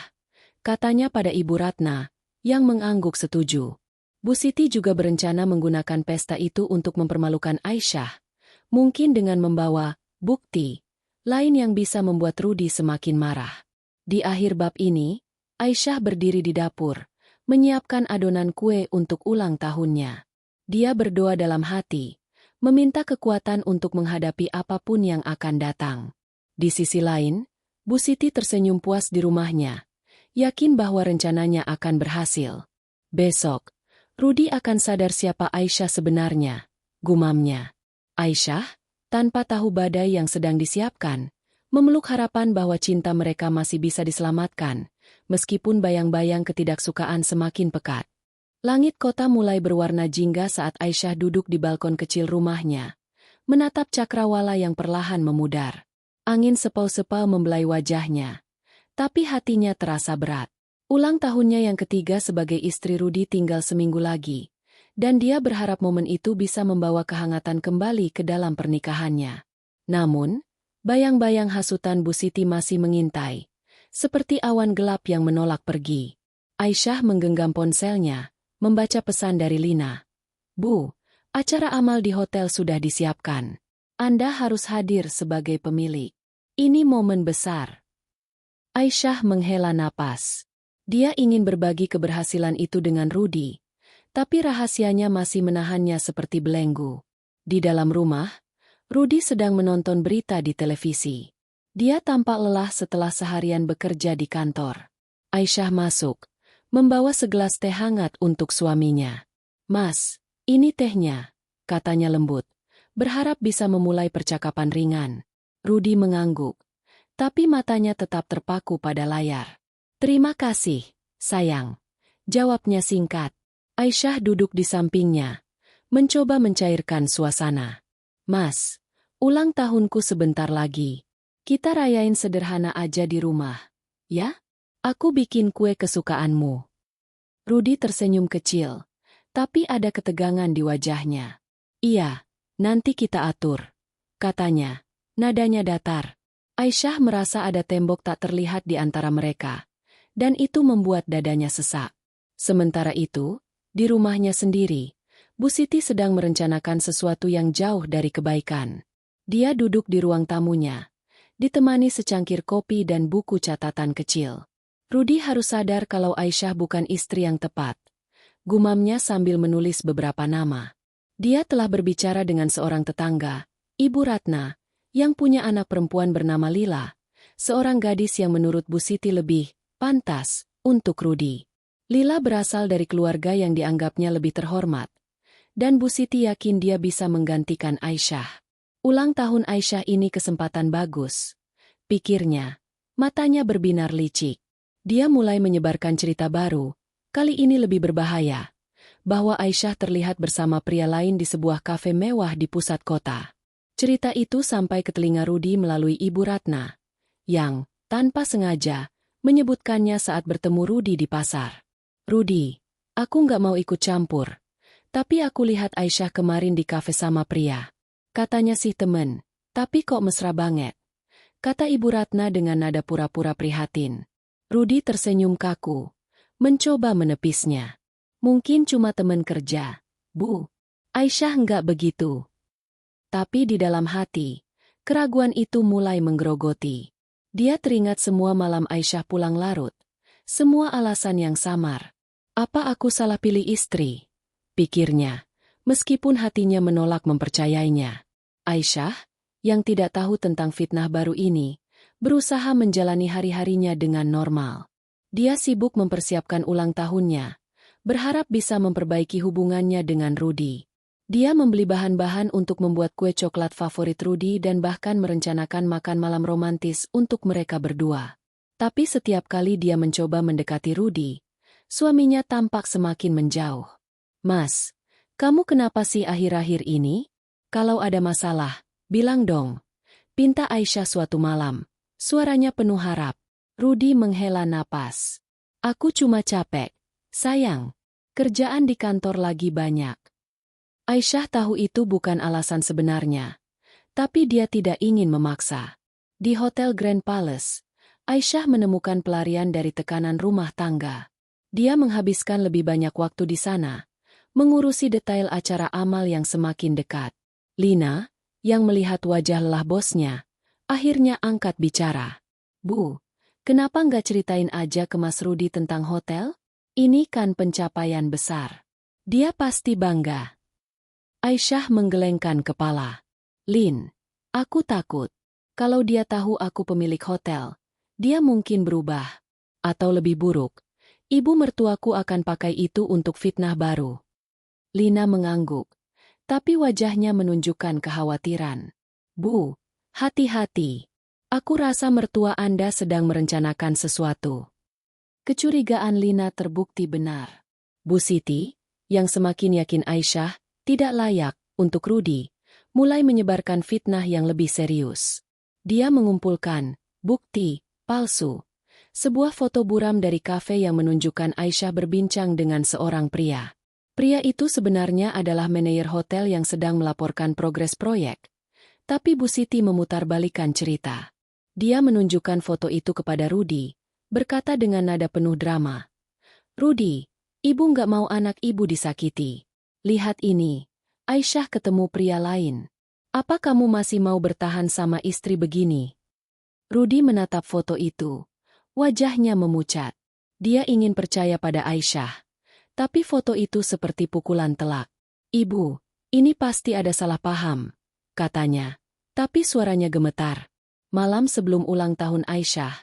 katanya pada Ibu Ratna, yang mengangguk setuju. Bu Siti juga berencana menggunakan pesta itu untuk mempermalukan Aisyah, mungkin dengan membawa bukti lain yang bisa membuat Rudi semakin marah. Di akhir bab ini, Aisyah berdiri di dapur, menyiapkan adonan kue untuk ulang tahunnya. Dia berdoa dalam hati, meminta kekuatan untuk menghadapi apapun yang akan datang. Di sisi lain, Bu Siti tersenyum puas di rumahnya, yakin bahwa rencananya akan berhasil. "Besok, Rudi akan sadar siapa Aisyah sebenarnya," gumamnya. Aisyah, tanpa tahu badai yang sedang disiapkan, memeluk harapan bahwa cinta mereka masih bisa diselamatkan, meskipun bayang-bayang ketidaksukaan semakin pekat. Langit kota mulai berwarna jingga saat Aisyah duduk di balkon kecil rumahnya, menatap cakrawala yang perlahan memudar. Angin sepau-sepau membelai wajahnya, tapi hatinya terasa berat. Ulang tahunnya yang ketiga sebagai istri Rudi tinggal seminggu lagi, dan dia berharap momen itu bisa membawa kehangatan kembali ke dalam pernikahannya. Namun, bayang-bayang hasutan Bu Siti masih mengintai, seperti awan gelap yang menolak pergi. Aisyah menggenggam ponselnya, membaca pesan dari Lina. "Bu, acara amal di hotel sudah disiapkan. Anda harus hadir sebagai pemilik. Ini momen besar." Aisyah menghela napas. Dia ingin berbagi keberhasilan itu dengan Rudi, tapi rahasianya masih menahannya seperti belenggu. Di dalam rumah, Rudi sedang menonton berita di televisi. Dia tampak lelah setelah seharian bekerja di kantor. Aisyah masuk, membawa segelas teh hangat untuk suaminya. "Mas, ini tehnya," katanya lembut, berharap bisa memulai percakapan ringan. Rudi mengangguk, tapi matanya tetap terpaku pada layar. "Terima kasih, sayang," jawabnya singkat. Aisyah duduk di sampingnya, mencoba mencairkan suasana. "Mas, ulang tahunku sebentar lagi. Kita rayain sederhana aja di rumah, ya? Aku bikin kue kesukaanmu." Rudi tersenyum kecil, tapi ada ketegangan di wajahnya. "Iya, nanti kita atur," katanya, nadanya datar. Aisyah merasa ada tembok tak terlihat di antara mereka, dan itu membuat dadanya sesak. Sementara itu, di rumahnya sendiri, Bu Siti sedang merencanakan sesuatu yang jauh dari kebaikan. Dia duduk di ruang tamunya, ditemani secangkir kopi dan buku catatan kecil. Rudi harus sadar kalau Aisyah bukan istri yang tepat, gumamnya sambil menulis beberapa nama. Dia telah berbicara dengan seorang tetangga, Ibu Ratna, yang punya anak perempuan bernama Lila, seorang gadis yang menurut Bu Siti lebih pantas, untuk Rudy. Lila berasal dari keluarga yang dianggapnya lebih terhormat, dan Bu Siti yakin dia bisa menggantikan Aisyah. Ulang tahun Aisyah ini kesempatan bagus, pikirnya. Matanya berbinar licik. Dia mulai menyebarkan cerita baru, kali ini lebih berbahaya, bahwa Aisyah terlihat bersama pria lain di sebuah kafe mewah di pusat kota. Cerita itu sampai ke telinga Rudy melalui Ibu Ratna, yang, tanpa sengaja, menyebutkannya saat bertemu Rudy di pasar. Rudy, aku nggak mau ikut campur, tapi aku lihat Aisyah kemarin di kafe sama pria. Katanya sih temen, tapi kok mesra banget, kata Ibu Ratna dengan nada pura-pura prihatin. Rudy tersenyum kaku, mencoba menepisnya. Mungkin cuma teman kerja, Bu. Aisyah nggak begitu. Tapi di dalam hati, keraguan itu mulai menggerogoti. Dia teringat semua malam Aisyah pulang larut. Semua alasan yang samar. Apa aku salah pilih istri? Pikirnya, meskipun hatinya menolak mempercayainya. Aisyah, yang tidak tahu tentang fitnah baru ini, berusaha menjalani hari-harinya dengan normal. Dia sibuk mempersiapkan ulang tahunnya, berharap bisa memperbaiki hubungannya dengan Rudy. Dia membeli bahan-bahan untuk membuat kue coklat favorit Rudy dan bahkan merencanakan makan malam romantis untuk mereka berdua. Tapi setiap kali dia mencoba mendekati Rudy, suaminya tampak semakin menjauh. Mas, kamu kenapa sih akhir-akhir ini? Kalau ada masalah, bilang dong. Pinta Aisyah suatu malam. Suaranya penuh harap. Rudy menghela napas. Aku cuma capek. Sayang, kerjaan di kantor lagi banyak. Aisyah tahu itu bukan alasan sebenarnya. Tapi dia tidak ingin memaksa. Di Hotel Grand Palace, Aisyah menemukan pelarian dari tekanan rumah tangga. Dia menghabiskan lebih banyak waktu di sana, mengurusi detail acara amal yang semakin dekat. Lina, yang melihat wajah lelah bosnya, akhirnya angkat bicara. Bu, kenapa nggak ceritain aja ke Mas Rudy tentang hotel? Ini kan pencapaian besar. Dia pasti bangga. Aisyah menggelengkan kepala. Lin, aku takut. Kalau dia tahu aku pemilik hotel, dia mungkin berubah. Atau lebih buruk, ibu mertuaku akan pakai itu untuk fitnah baru. Lina mengangguk, tapi wajahnya menunjukkan kekhawatiran. Bu, hati-hati. Aku rasa mertua Anda sedang merencanakan sesuatu. Kecurigaan Lina terbukti benar. Bu Siti, yang semakin yakin Aisyah tidak layak untuk Rudy, mulai menyebarkan fitnah yang lebih serius. Dia mengumpulkan bukti palsu, sebuah foto buram dari kafe yang menunjukkan Aisyah berbincang dengan seorang pria. Pria itu sebenarnya adalah manajer hotel yang sedang melaporkan progres proyek. Tapi Bu Siti memutarbalikkan cerita. Dia menunjukkan foto itu kepada Rudy, berkata dengan nada penuh drama. Rudy, ibu nggak mau anak ibu disakiti. Lihat ini, Aisyah ketemu pria lain. Apa kamu masih mau bertahan sama istri begini? Rudy menatap foto itu. Wajahnya memucat. Dia ingin percaya pada Aisyah. Tapi foto itu seperti pukulan telak. Ibu, ini pasti ada salah paham, katanya. Tapi suaranya gemetar. Malam sebelum ulang tahun Aisyah,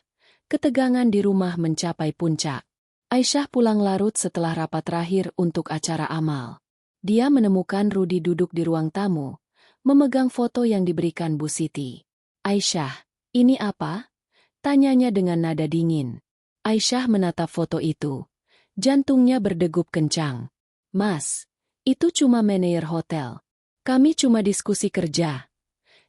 ketegangan di rumah mencapai puncak. Aisyah pulang larut setelah rapat terakhir untuk acara amal. Dia menemukan Rudy duduk di ruang tamu, memegang foto yang diberikan Bu Siti. Aisyah, ini apa? Tanyanya dengan nada dingin. Aisyah menatap foto itu. Jantungnya berdegup kencang. Mas, itu cuma manajer hotel. Kami cuma diskusi kerja.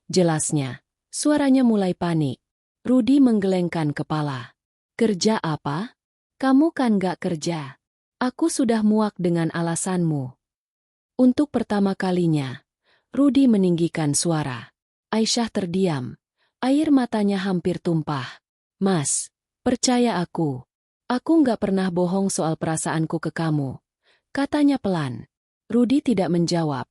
Jelasnya, suaranya mulai panik. Rudy menggelengkan kepala. Kerja apa? Kamu kan gak kerja. Aku sudah muak dengan alasanmu. Untuk pertama kalinya, Rudy meninggikan suara. Aisyah terdiam. Air matanya hampir tumpah. Mas, percaya aku. Aku nggak pernah bohong soal perasaanku ke kamu, katanya pelan. Rudy tidak menjawab,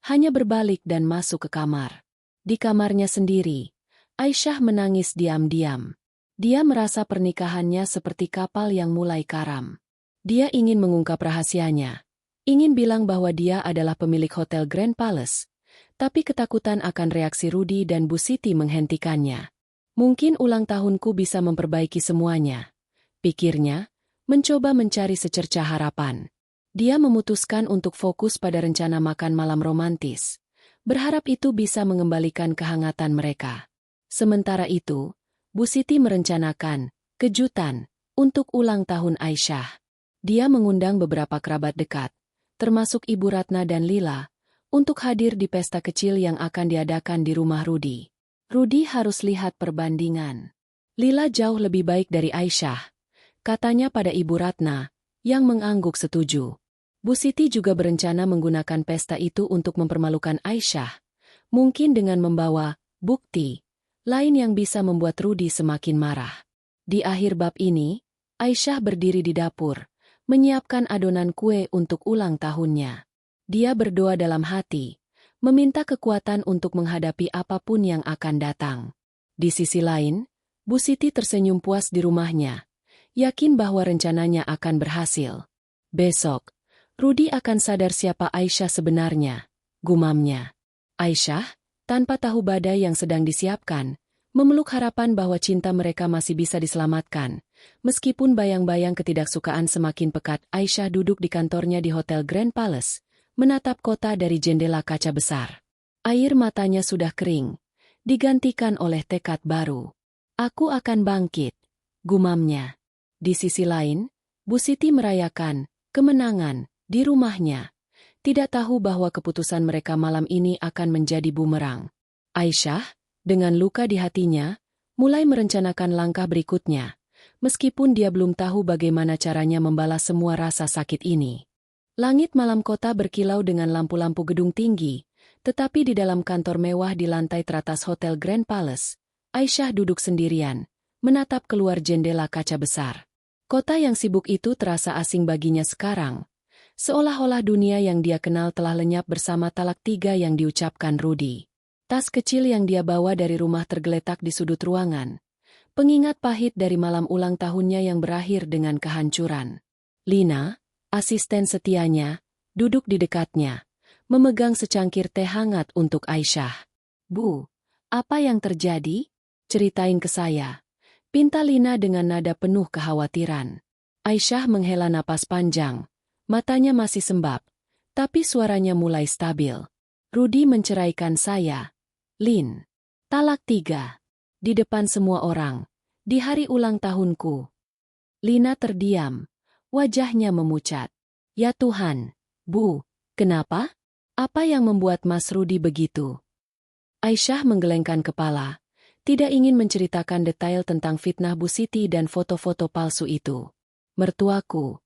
hanya berbalik dan masuk ke kamar. Di kamarnya sendiri, Aisyah menangis diam-diam. Dia merasa pernikahannya seperti kapal yang mulai karam. Dia ingin mengungkap rahasianya, ingin bilang bahwa dia adalah pemilik Hotel Grand Palace, tapi ketakutan akan reaksi Rudy dan Bu Siti menghentikannya. Mungkin ulang tahunku bisa memperbaiki semuanya. pikirnya, mencoba mencari secercah harapan. Dia memutuskan untuk fokus pada rencana makan malam romantis, berharap itu bisa mengembalikan kehangatan mereka. Sementara itu, Bu Siti merencanakan kejutan untuk ulang tahun Aisyah. Dia mengundang beberapa kerabat dekat, termasuk Ibu Ratna dan Lila, untuk hadir di pesta kecil yang akan diadakan di rumah Rudi. Rudi harus lihat perbandingan. Lila jauh lebih baik dari Aisyah, katanya pada Ibu Ratna, yang mengangguk setuju. Bu Siti juga berencana menggunakan pesta itu untuk mempermalukan Aisyah, mungkin dengan membawa bukti lain yang bisa membuat Rudi semakin marah. Di akhir bab ini, Aisyah berdiri di dapur, menyiapkan adonan kue untuk ulang tahunnya. Dia berdoa dalam hati, meminta kekuatan untuk menghadapi apapun yang akan datang. Di sisi lain, Bu Siti tersenyum puas di rumahnya, yakin bahwa rencananya akan berhasil. Besok, Rudi akan sadar siapa Aisyah sebenarnya, gumamnya. Aisyah, tanpa tahu badai yang sedang disiapkan, memeluk harapan bahwa cinta mereka masih bisa diselamatkan. Meskipun bayang-bayang ketidaksukaan semakin pekat, Aisyah duduk di kantornya di Hotel Grand Palace, menatap kota dari jendela kaca besar. Air matanya sudah kering, digantikan oleh tekad baru. Aku akan bangkit, gumamnya. Di sisi lain, Bu Siti merayakan kemenangan di rumahnya, tidak tahu bahwa keputusan mereka malam ini akan menjadi bumerang. Aisyah, dengan luka di hatinya, mulai merencanakan langkah berikutnya, meskipun dia belum tahu bagaimana caranya membalas semua rasa sakit ini. Langit malam kota berkilau dengan lampu-lampu gedung tinggi, tetapi di dalam kantor mewah di lantai teratas Hotel Grand Palace, Aisyah duduk sendirian, menatap keluar jendela kaca besar. Kota yang sibuk itu terasa asing baginya sekarang, seolah-olah dunia yang dia kenal telah lenyap bersama talak 3 yang diucapkan Rudi. Tas kecil yang dia bawa dari rumah tergeletak di sudut ruangan, pengingat pahit dari malam ulang tahunnya yang berakhir dengan kehancuran. Lina, asisten setianya, duduk di dekatnya, memegang secangkir teh hangat untuk Aisyah. Bu, apa yang terjadi? Ceritain ke saya, pinta Lina dengan nada penuh kekhawatiran. Aisyah menghela napas panjang, matanya masih sembab, tapi suaranya mulai stabil. Rudi menceraikan saya, Lin. Talak 3. Di depan semua orang, di hari ulang tahunku. Lina terdiam, wajahnya memucat. Ya Tuhan, Bu, kenapa? Apa yang membuat Mas Rudi begitu? Aisyah menggelengkan kepala, tidak ingin menceritakan detail tentang fitnah Bu Siti dan foto-foto palsu itu. Mertuaku,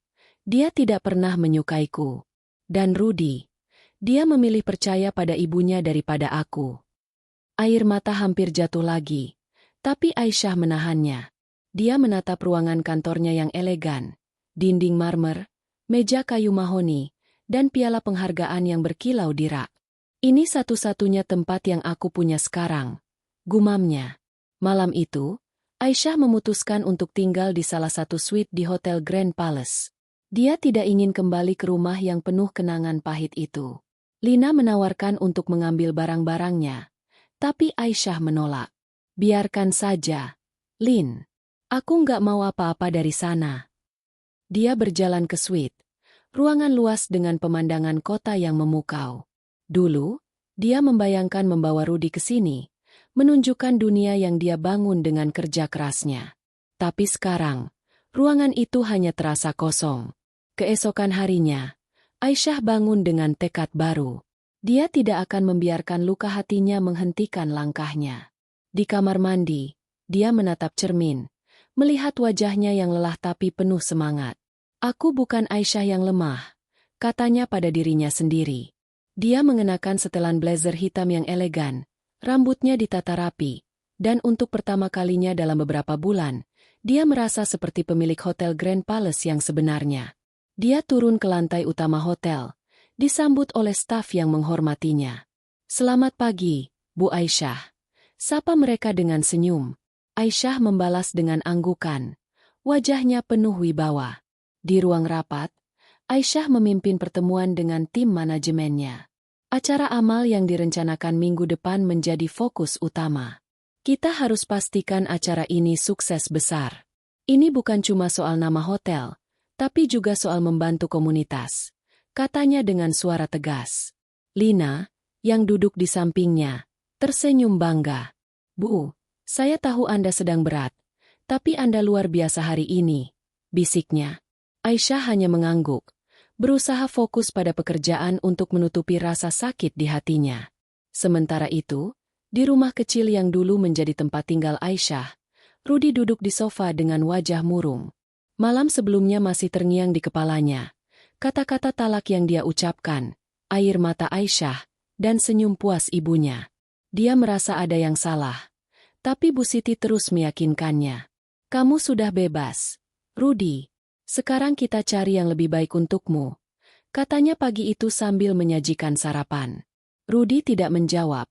dia tidak pernah menyukaiku. Dan Rudi, dia memilih percaya pada ibunya daripada aku. Air mata hampir jatuh lagi, tapi Aisyah menahannya. Dia menatap ruangan kantornya yang elegan, dinding marmer, meja kayu mahoni, dan piala penghargaan yang berkilau di rak. Ini satu-satunya tempat yang aku punya sekarang, gumamnya. Malam itu, Aisyah memutuskan untuk tinggal di salah satu suite di Hotel Grand Palace. Dia tidak ingin kembali ke rumah yang penuh kenangan pahit itu. Lina menawarkan untuk mengambil barang-barangnya, tapi Aisyah menolak. Biarkan saja, Lin. Aku nggak mau apa-apa dari sana. Dia berjalan ke suite, ruangan luas dengan pemandangan kota yang memukau. Dulu, dia membayangkan membawa Rudi ke sini, menunjukkan dunia yang dia bangun dengan kerja kerasnya. Tapi sekarang, ruangan itu hanya terasa kosong. Keesokan harinya, Aisyah bangun dengan tekad baru. Dia tidak akan membiarkan luka hatinya menghentikan langkahnya. Di kamar mandi, dia menatap cermin, melihat wajahnya yang lelah tapi penuh semangat. Aku bukan Aisyah yang lemah, katanya pada dirinya sendiri. Dia mengenakan setelan blazer hitam yang elegan, rambutnya ditata rapi, dan untuk pertama kalinya dalam beberapa bulan, dia merasa seperti pemilik Hotel Grand Palace yang sebenarnya. Dia turun ke lantai utama hotel, disambut oleh staf yang menghormatinya. Selamat pagi, Bu Aisyah. Sapa mereka dengan senyum. Aisyah membalas dengan anggukan. Wajahnya penuh wibawa. Di ruang rapat, Aisyah memimpin pertemuan dengan tim manajemennya. Acara amal yang direncanakan minggu depan menjadi fokus utama. Kita harus pastikan acara ini sukses besar. Ini bukan cuma soal nama hotel, tapi juga soal membantu komunitas, katanya dengan suara tegas. Lina, yang duduk di sampingnya, tersenyum bangga. Bu, saya tahu Anda sedang berat, tapi Anda luar biasa hari ini, bisiknya. Aisyah hanya mengangguk, berusaha fokus pada pekerjaan untuk menutupi rasa sakit di hatinya. Sementara itu, di rumah kecil yang dulu menjadi tempat tinggal Aisyah, Rudy duduk di sofa dengan wajah murung. Malam sebelumnya masih terngiang di kepalanya. Kata-kata talak yang dia ucapkan, air mata Aisyah, dan senyum puas ibunya. Dia merasa ada yang salah. Tapi Bu Siti terus meyakinkannya. Kamu sudah bebas, Rudy. Sekarang kita cari yang lebih baik untukmu. Katanya pagi itu sambil menyajikan sarapan. Rudy tidak menjawab,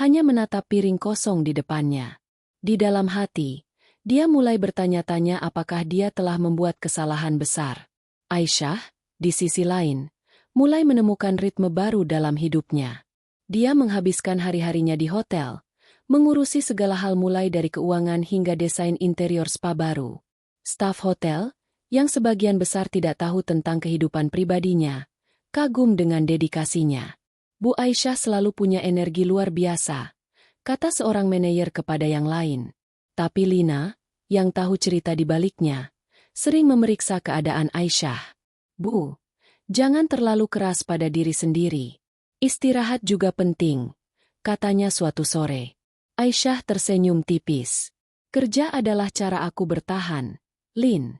hanya menatap piring kosong di depannya. Di dalam hati, dia mulai bertanya-tanya apakah dia telah membuat kesalahan besar. Aisyah, di sisi lain, mulai menemukan ritme baru dalam hidupnya. Dia menghabiskan hari-harinya di hotel, mengurusi segala hal mulai dari keuangan hingga desain interior spa baru. Staf hotel, yang sebagian besar tidak tahu tentang kehidupan pribadinya, kagum dengan dedikasinya. Bu Aisyah selalu punya energi luar biasa, kata seorang manajer kepada yang lain. Tapi Lina, yang tahu cerita di baliknya, sering memeriksa keadaan Aisyah. Bu, jangan terlalu keras pada diri sendiri. Istirahat juga penting, katanya suatu sore. Aisyah tersenyum tipis. Kerja adalah cara aku bertahan, Lin.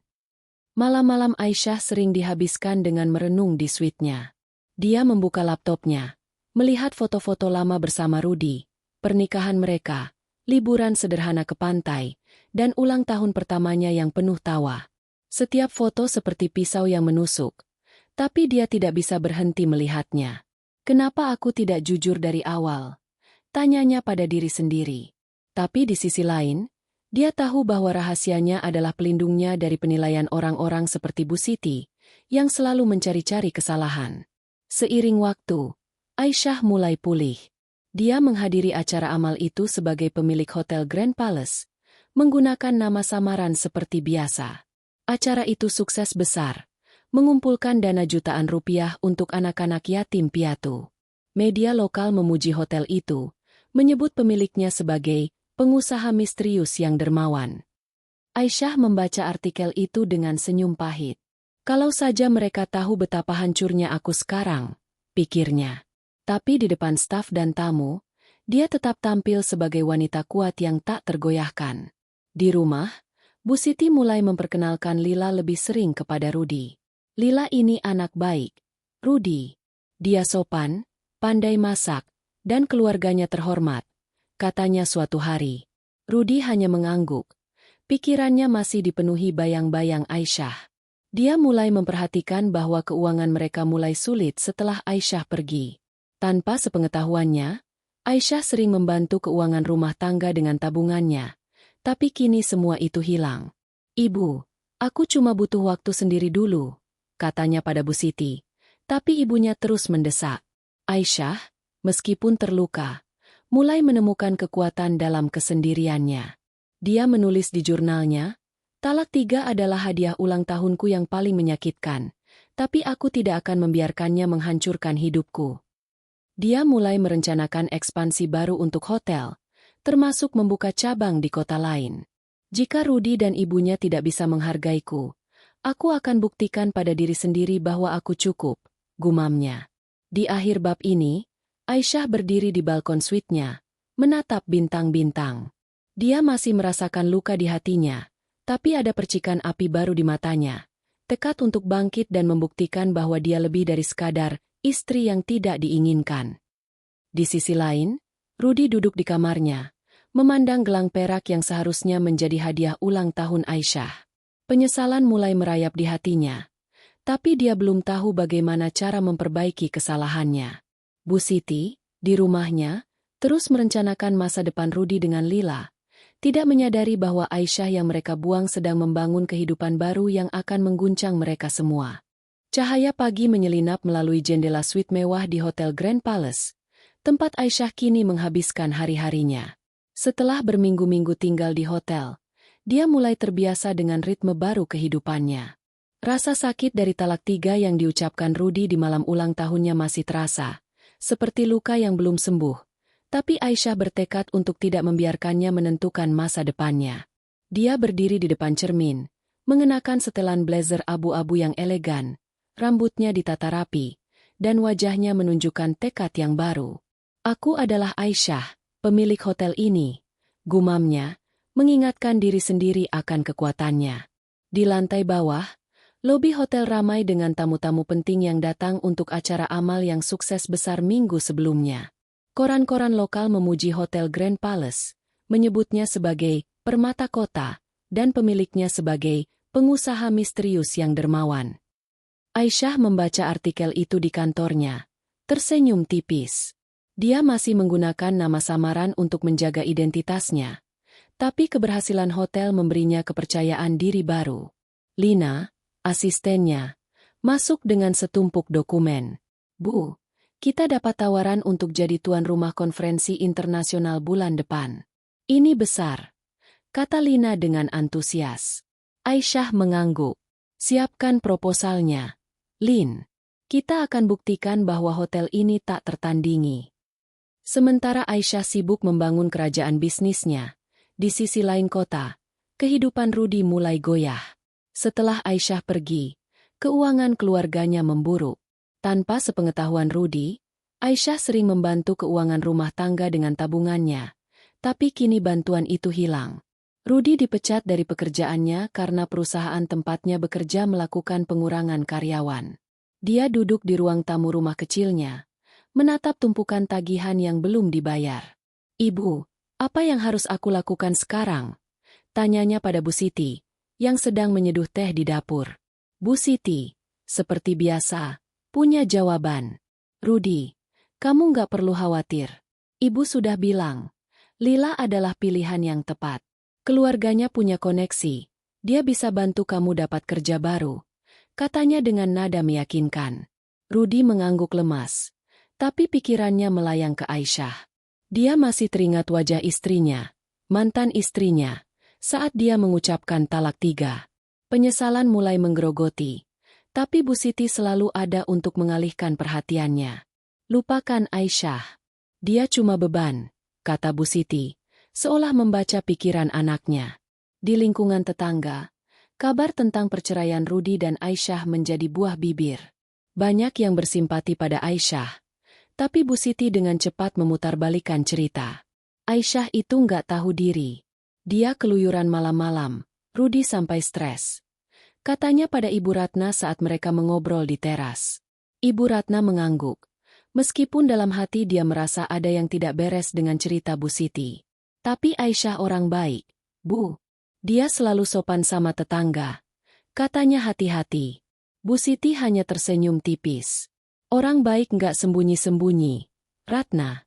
Malam-malam Aisyah sering dihabiskan dengan merenung di suite-nya. Dia membuka laptopnya, melihat foto-foto lama bersama Rudy, pernikahan mereka, liburan sederhana ke pantai, dan ulang tahun pertamanya yang penuh tawa. Setiap foto seperti pisau yang menusuk, tapi dia tidak bisa berhenti melihatnya. Kenapa aku tidak jujur dari awal? Tanyanya pada diri sendiri. Tapi di sisi lain, dia tahu bahwa rahasianya adalah pelindungnya dari penilaian orang-orang seperti Bu Siti, yang selalu mencari-cari kesalahan. Seiring waktu, Aisyah mulai pulih. Dia menghadiri acara amal itu sebagai pemilik Hotel Grand Palace, menggunakan nama samaran seperti biasa. Acara itu sukses besar, mengumpulkan dana jutaan rupiah untuk anak-anak yatim piatu. Media lokal memuji hotel itu, menyebut pemiliknya sebagai pengusaha misterius yang dermawan. Aisyah membaca artikel itu dengan senyum pahit. Kalau saja mereka tahu betapa hancurnya aku sekarang, pikirnya. Tapi di depan staf dan tamu, dia tetap tampil sebagai wanita kuat yang tak tergoyahkan. Di rumah, Bu Siti mulai memperkenalkan Lila lebih sering kepada Rudy. Lila ini anak baik, Rudy. Dia sopan, pandai masak, dan keluarganya terhormat, katanya suatu hari. Rudy hanya mengangguk. Pikirannya masih dipenuhi bayang-bayang Aisyah. Dia mulai memperhatikan bahwa keuangan mereka mulai sulit setelah Aisyah pergi. Tanpa sepengetahuannya, Aisyah sering membantu keuangan rumah tangga dengan tabungannya. Tapi kini semua itu hilang. Ibu, aku cuma butuh waktu sendiri dulu, katanya pada Bu Siti. Tapi ibunya terus mendesak. Aisyah, meskipun terluka, mulai menemukan kekuatan dalam kesendiriannya. Dia menulis di jurnalnya, talak 3 adalah hadiah ulang tahunku yang paling menyakitkan, tapi aku tidak akan membiarkannya menghancurkan hidupku. Dia mulai merencanakan ekspansi baru untuk hotel, termasuk membuka cabang di kota lain. Jika Rudy dan ibunya tidak bisa menghargaiku, aku akan buktikan pada diri sendiri bahwa aku cukup, gumamnya. Di akhir bab ini, Aisyah berdiri di balkon suite-nya, menatap bintang-bintang. Dia masih merasakan luka di hatinya, tapi ada percikan api baru di matanya, tekad untuk bangkit dan membuktikan bahwa dia lebih dari sekadar istri yang tidak diinginkan. Di sisi lain, Rudy duduk di kamarnya, memandang gelang perak yang seharusnya menjadi hadiah ulang tahun Aisyah. Penyesalan mulai merayap di hatinya, tapi dia belum tahu bagaimana cara memperbaiki kesalahannya. Bu Siti, di rumahnya, terus merencanakan masa depan Rudy dengan Lila, tidak menyadari bahwa Aisyah yang mereka buang sedang membangun kehidupan baru yang akan mengguncang mereka semua. Cahaya pagi menyelinap melalui jendela suite mewah di Hotel Grand Palace, tempat Aisyah kini menghabiskan hari-harinya. Setelah berminggu-minggu tinggal di hotel, Dia mulai terbiasa dengan ritme baru kehidupannya. Rasa sakit dari talak 3 yang diucapkan Rudy di malam ulang tahunnya masih terasa, seperti luka yang belum sembuh. Tapi Aisyah bertekad untuk tidak membiarkannya menentukan masa depannya. Dia berdiri di depan cermin, mengenakan setelan blazer abu-abu yang elegan, rambutnya ditata rapi, dan wajahnya menunjukkan tekad yang baru. Aku adalah Aisyah, pemilik hotel ini, gumamnya, mengingatkan diri sendiri akan kekuatannya. Di lantai bawah, lobi hotel ramai dengan tamu-tamu penting yang datang untuk acara amal yang sukses besar minggu sebelumnya. Koran-koran lokal memuji Hotel Grand Palace, menyebutnya sebagai permata kota, dan pemiliknya sebagai pengusaha misterius yang dermawan. Aisyah membaca artikel itu di kantornya, tersenyum tipis. Dia masih menggunakan nama samaran untuk menjaga identitasnya. Tapi keberhasilan hotel memberinya kepercayaan diri baru. Lina, asistennya, masuk dengan setumpuk dokumen. Bu, kita dapat tawaran untuk jadi tuan rumah konferensi internasional bulan depan. Ini besar, kata Lina dengan antusias. Aisyah mengangguk. Siapkan proposalnya. Lin, kita akan buktikan bahwa hotel ini tak tertandingi. Sementara Aisyah sibuk membangun kerajaan bisnisnya, di sisi lain kota, kehidupan Rudy mulai goyah. Setelah Aisyah pergi, keuangan keluarganya memburuk. Tanpa sepengetahuan Rudy, Aisyah sering membantu keuangan rumah tangga dengan tabungannya, tapi kini bantuan itu hilang. Rudy dipecat dari pekerjaannya karena perusahaan tempatnya bekerja melakukan pengurangan karyawan. Dia duduk di ruang tamu rumah kecilnya, menatap tumpukan tagihan yang belum dibayar. Ibu, apa yang harus aku lakukan sekarang? Tanyanya pada Bu Siti, yang sedang menyeduh teh di dapur. Bu Siti, seperti biasa, punya jawaban. Rudy, kamu nggak perlu khawatir. Ibu sudah bilang, Lila adalah pilihan yang tepat. Keluarganya punya koneksi, dia bisa bantu kamu dapat kerja baru. Katanya dengan nada meyakinkan. Rudy mengangguk lemas, tapi pikirannya melayang ke Aisyah. Dia masih teringat wajah istrinya, mantan istrinya, saat dia mengucapkan talak 3. Penyesalan mulai menggerogoti, tapi Bu Siti selalu ada untuk mengalihkan perhatiannya. Lupakan Aisyah. Dia cuma beban, kata Bu Siti, seolah membaca pikiran anaknya. Di lingkungan tetangga, kabar tentang perceraian Rudy dan Aisyah menjadi buah bibir. Banyak yang bersimpati pada Aisyah, tapi Bu Siti dengan cepat memutarbalikkan cerita. Aisyah itu nggak tahu diri. Dia keluyuran malam-malam, Rudy sampai stres. Katanya pada Ibu Ratna saat mereka mengobrol di teras. Ibu Ratna mengangguk. Meskipun dalam hati dia merasa ada yang tidak beres dengan cerita Bu Siti. Tapi Aisyah orang baik, Bu. Dia selalu sopan sama tetangga. Katanya hati-hati. Bu Siti hanya tersenyum tipis. Orang baik nggak sembunyi-sembunyi, Ratna.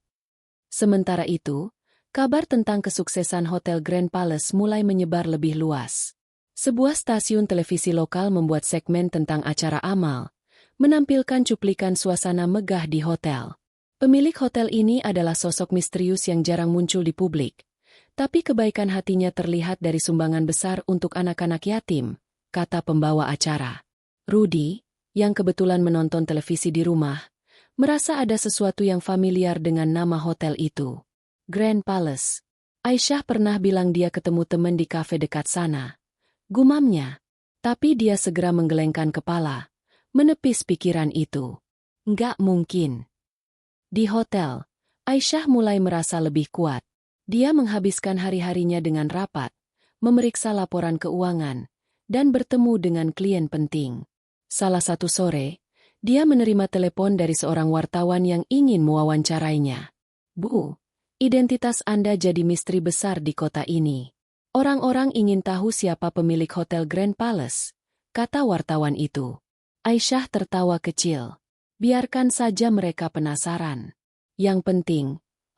Sementara itu, kabar tentang kesuksesan Hotel Grand Palace mulai menyebar lebih luas. Sebuah stasiun televisi lokal membuat segmen tentang acara amal, menampilkan cuplikan suasana megah di hotel. Pemilik hotel ini adalah sosok misterius yang jarang muncul di publik, tapi kebaikan hatinya terlihat dari sumbangan besar untuk anak-anak yatim, kata pembawa acara. Rudy, yang kebetulan menonton televisi di rumah, merasa ada sesuatu yang familiar dengan nama hotel itu. Grand Palace. Aisyah pernah bilang dia ketemu teman di kafe dekat sana. Gumamnya. Tapi dia segera menggelengkan kepala, menepis pikiran itu. Nggak mungkin. Di hotel, Aisyah mulai merasa lebih kuat. Dia menghabiskan hari-harinya dengan rapat, memeriksa laporan keuangan, dan bertemu dengan klien penting. Salah satu sore, dia menerima telepon dari seorang wartawan yang ingin mewawancarainya. Bu, identitas Anda jadi misteri besar di kota ini. Orang-orang ingin tahu siapa pemilik Hotel Grand Palace, kata wartawan itu. Aisyah tertawa kecil. Biarkan saja mereka penasaran. Yang penting,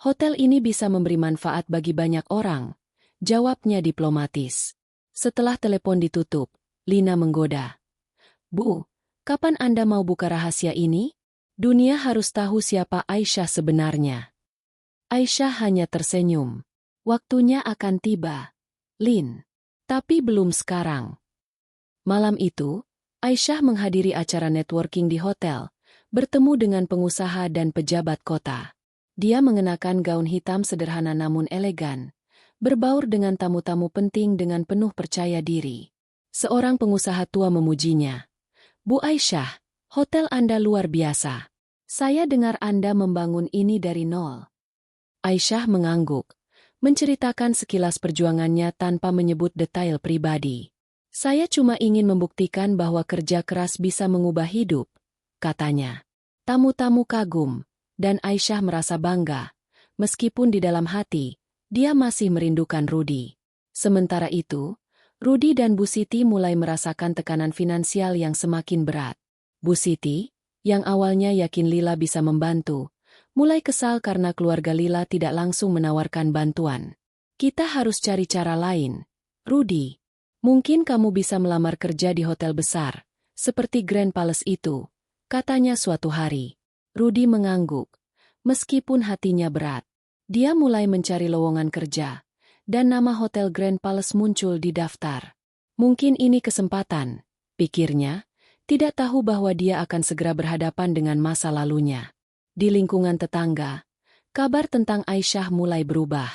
hotel ini bisa memberi manfaat bagi banyak orang, jawabnya diplomatis. Setelah telepon ditutup, Lina menggoda. Bu, kapan Anda mau buka rahasia ini? Dunia harus tahu siapa Aisyah sebenarnya. Aisyah hanya tersenyum. Waktunya akan tiba. Lin. Tapi belum sekarang. Malam itu, Aisyah menghadiri acara networking di hotel, bertemu dengan pengusaha dan pejabat kota. Dia mengenakan gaun hitam sederhana namun elegan, berbaur dengan tamu-tamu penting dengan penuh percaya diri. Seorang pengusaha tua memujinya. "Bu Aisyah, hotel Anda luar biasa. Saya dengar Anda membangun ini dari nol." Aisyah mengangguk, menceritakan sekilas perjuangannya tanpa menyebut detail pribadi. "Saya cuma ingin membuktikan bahwa kerja keras bisa mengubah hidup," katanya. Tamu-tamu kagum, dan Aisyah merasa bangga, meskipun di dalam hati, dia masih merindukan Rudi. Sementara itu, Rudi dan Bu Siti mulai merasakan tekanan finansial yang semakin berat. Bu Siti, yang awalnya yakin Lila bisa membantu, mulai kesal karena keluarga Lila tidak langsung menawarkan bantuan. "Kita harus cari cara lain. Rudi, mungkin kamu bisa melamar kerja di hotel besar, seperti Grand Palace itu," katanya suatu hari. Rudi mengangguk, meskipun hatinya berat. Dia mulai mencari lowongan kerja, dan nama hotel Grand Palace muncul di daftar. Mungkin ini kesempatan, pikirnya, tidak tahu bahwa dia akan segera berhadapan dengan masa lalunya. Di lingkungan tetangga, kabar tentang Aisyah mulai berubah.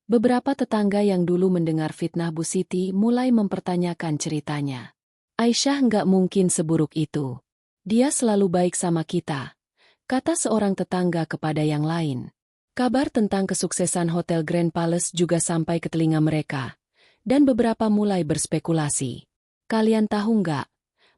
Beberapa tetangga yang dulu mendengar fitnah Bu Siti mulai mempertanyakan ceritanya. "Aisyah nggak mungkin seburuk itu. Dia selalu baik sama kita," kata seorang tetangga kepada yang lain. Kabar tentang kesuksesan Hotel Grand Palace juga sampai ke telinga mereka, dan beberapa mulai berspekulasi. "Kalian tahu nggak?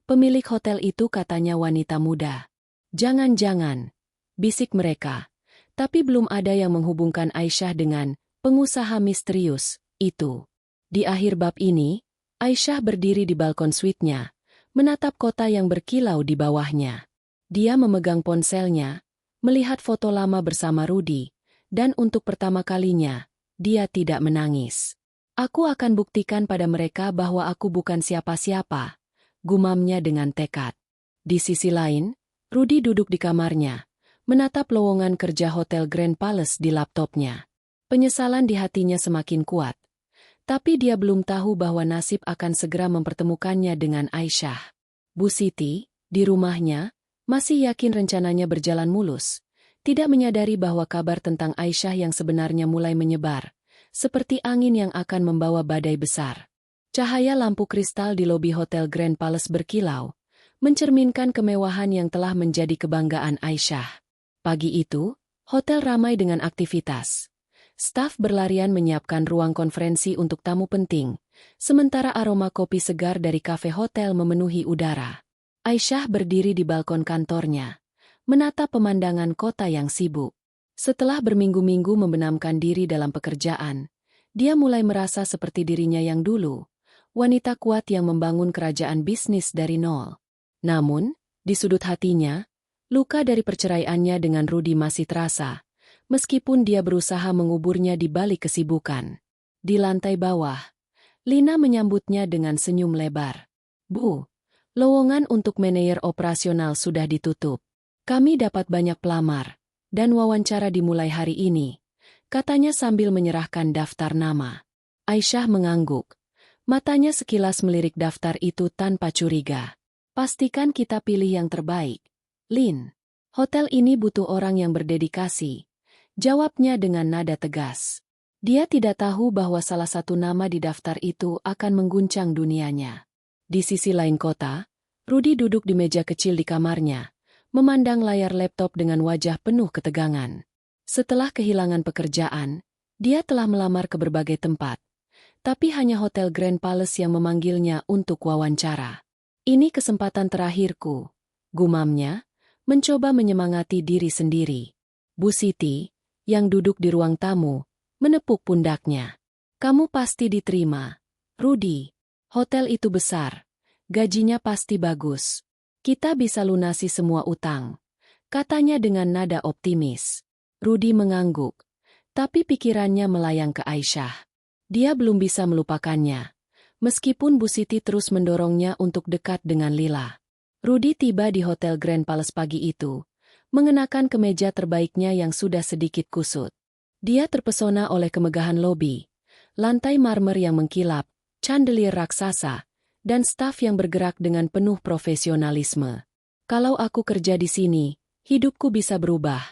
Pemilik hotel itu katanya wanita muda." "Jangan-jangan," bisik mereka. Tapi belum ada yang menghubungkan Aisyah dengan pengusaha misterius itu. Di akhir bab ini, Aisyah berdiri di balkon suite-nya, menatap kota yang berkilau di bawahnya. Dia memegang ponselnya, melihat foto lama bersama Rudi, dan untuk pertama kalinya, dia tidak menangis. "Aku akan buktikan pada mereka bahwa aku bukan siapa-siapa," gumamnya dengan tekad. Di sisi lain, Rudi duduk di kamarnya, menatap lowongan kerja Hotel Grand Palace di laptopnya. Penyesalan di hatinya semakin kuat. Tapi dia belum tahu bahwa nasib akan segera mempertemukannya dengan Aisyah. Bu Siti, di rumahnya, masih yakin rencananya berjalan mulus. Tidak menyadari bahwa kabar tentang Aisyah yang sebenarnya mulai menyebar, seperti angin yang akan membawa badai besar. Cahaya lampu kristal di lobi Hotel Grand Palace berkilau, mencerminkan kemewahan yang telah menjadi kebanggaan Aisyah. Pagi itu, hotel ramai dengan aktivitas. Staf berlarian menyiapkan ruang konferensi untuk tamu penting, sementara aroma kopi segar dari kafe hotel memenuhi udara. Aisyah berdiri di balkon kantornya, menatap pemandangan kota yang sibuk. Setelah berminggu-minggu membenamkan diri dalam pekerjaan, dia mulai merasa seperti dirinya yang dulu, wanita kuat yang membangun kerajaan bisnis dari nol. Namun, di sudut hatinya, luka dari perceraiannya dengan Rudi masih terasa, meskipun dia berusaha menguburnya di balik kesibukan. Di lantai bawah, Lina menyambutnya dengan senyum lebar. "Bu, lowongan untuk manajer operasional sudah ditutup. Kami dapat banyak pelamar, dan wawancara dimulai hari ini," katanya sambil menyerahkan daftar nama. Aisyah mengangguk. Matanya sekilas melirik daftar itu tanpa curiga. "Pastikan kita pilih yang terbaik, Lin. Hotel ini butuh orang yang berdedikasi," jawabnya dengan nada tegas. Dia tidak tahu bahwa salah satu nama di daftar itu akan mengguncang dunianya. Di sisi lain kota, Rudi duduk di meja kecil di kamarnya, memandang layar laptop dengan wajah penuh ketegangan. Setelah kehilangan pekerjaan, dia telah melamar ke berbagai tempat. Tapi hanya Hotel Grand Palace yang memanggilnya untuk wawancara. "Ini kesempatan terakhirku," gumamnya, mencoba menyemangati diri sendiri. Bu Siti, yang duduk di ruang tamu, menepuk pundaknya. "Kamu pasti diterima, Rudi. Hotel itu besar, gajinya pasti bagus. Kita bisa lunasi semua utang," katanya dengan nada optimis. Rudi mengangguk, tapi pikirannya melayang ke Aisyah. Dia belum bisa melupakannya, meskipun Bu Siti terus mendorongnya untuk dekat dengan Lila. Rudi tiba di Hotel Grand Palace pagi itu, mengenakan kemeja terbaiknya yang sudah sedikit kusut. Dia terpesona oleh kemegahan lobi, lantai marmer yang mengkilap, chandelier raksasa, dan staf yang bergerak dengan penuh profesionalisme. Kalau aku kerja di sini, hidupku bisa berubah,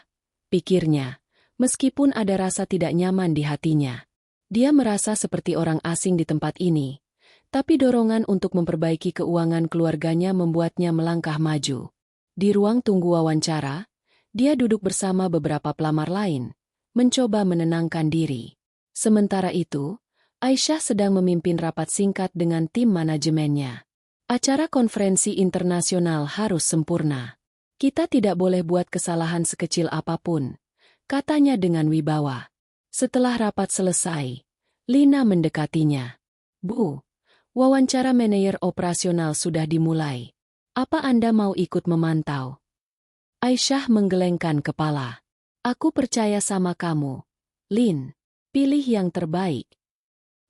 pikirnya, meskipun ada rasa tidak nyaman di hatinya. Dia merasa seperti orang asing di tempat ini, tapi dorongan untuk memperbaiki keuangan keluarganya membuatnya melangkah maju. Di ruang tunggu wawancara, dia duduk bersama beberapa pelamar lain, mencoba menenangkan diri. Sementara itu, Aisyah sedang memimpin rapat singkat dengan tim manajemennya. Acara konferensi internasional harus sempurna. Kita tidak boleh buat kesalahan sekecil apapun, katanya dengan wibawa. Setelah rapat selesai, Lina mendekatinya. Bu, wawancara manajer operasional sudah dimulai. Apa Anda mau ikut memantau? Aisyah menggelengkan kepala. Aku percaya sama kamu, Lin. Pilih yang terbaik.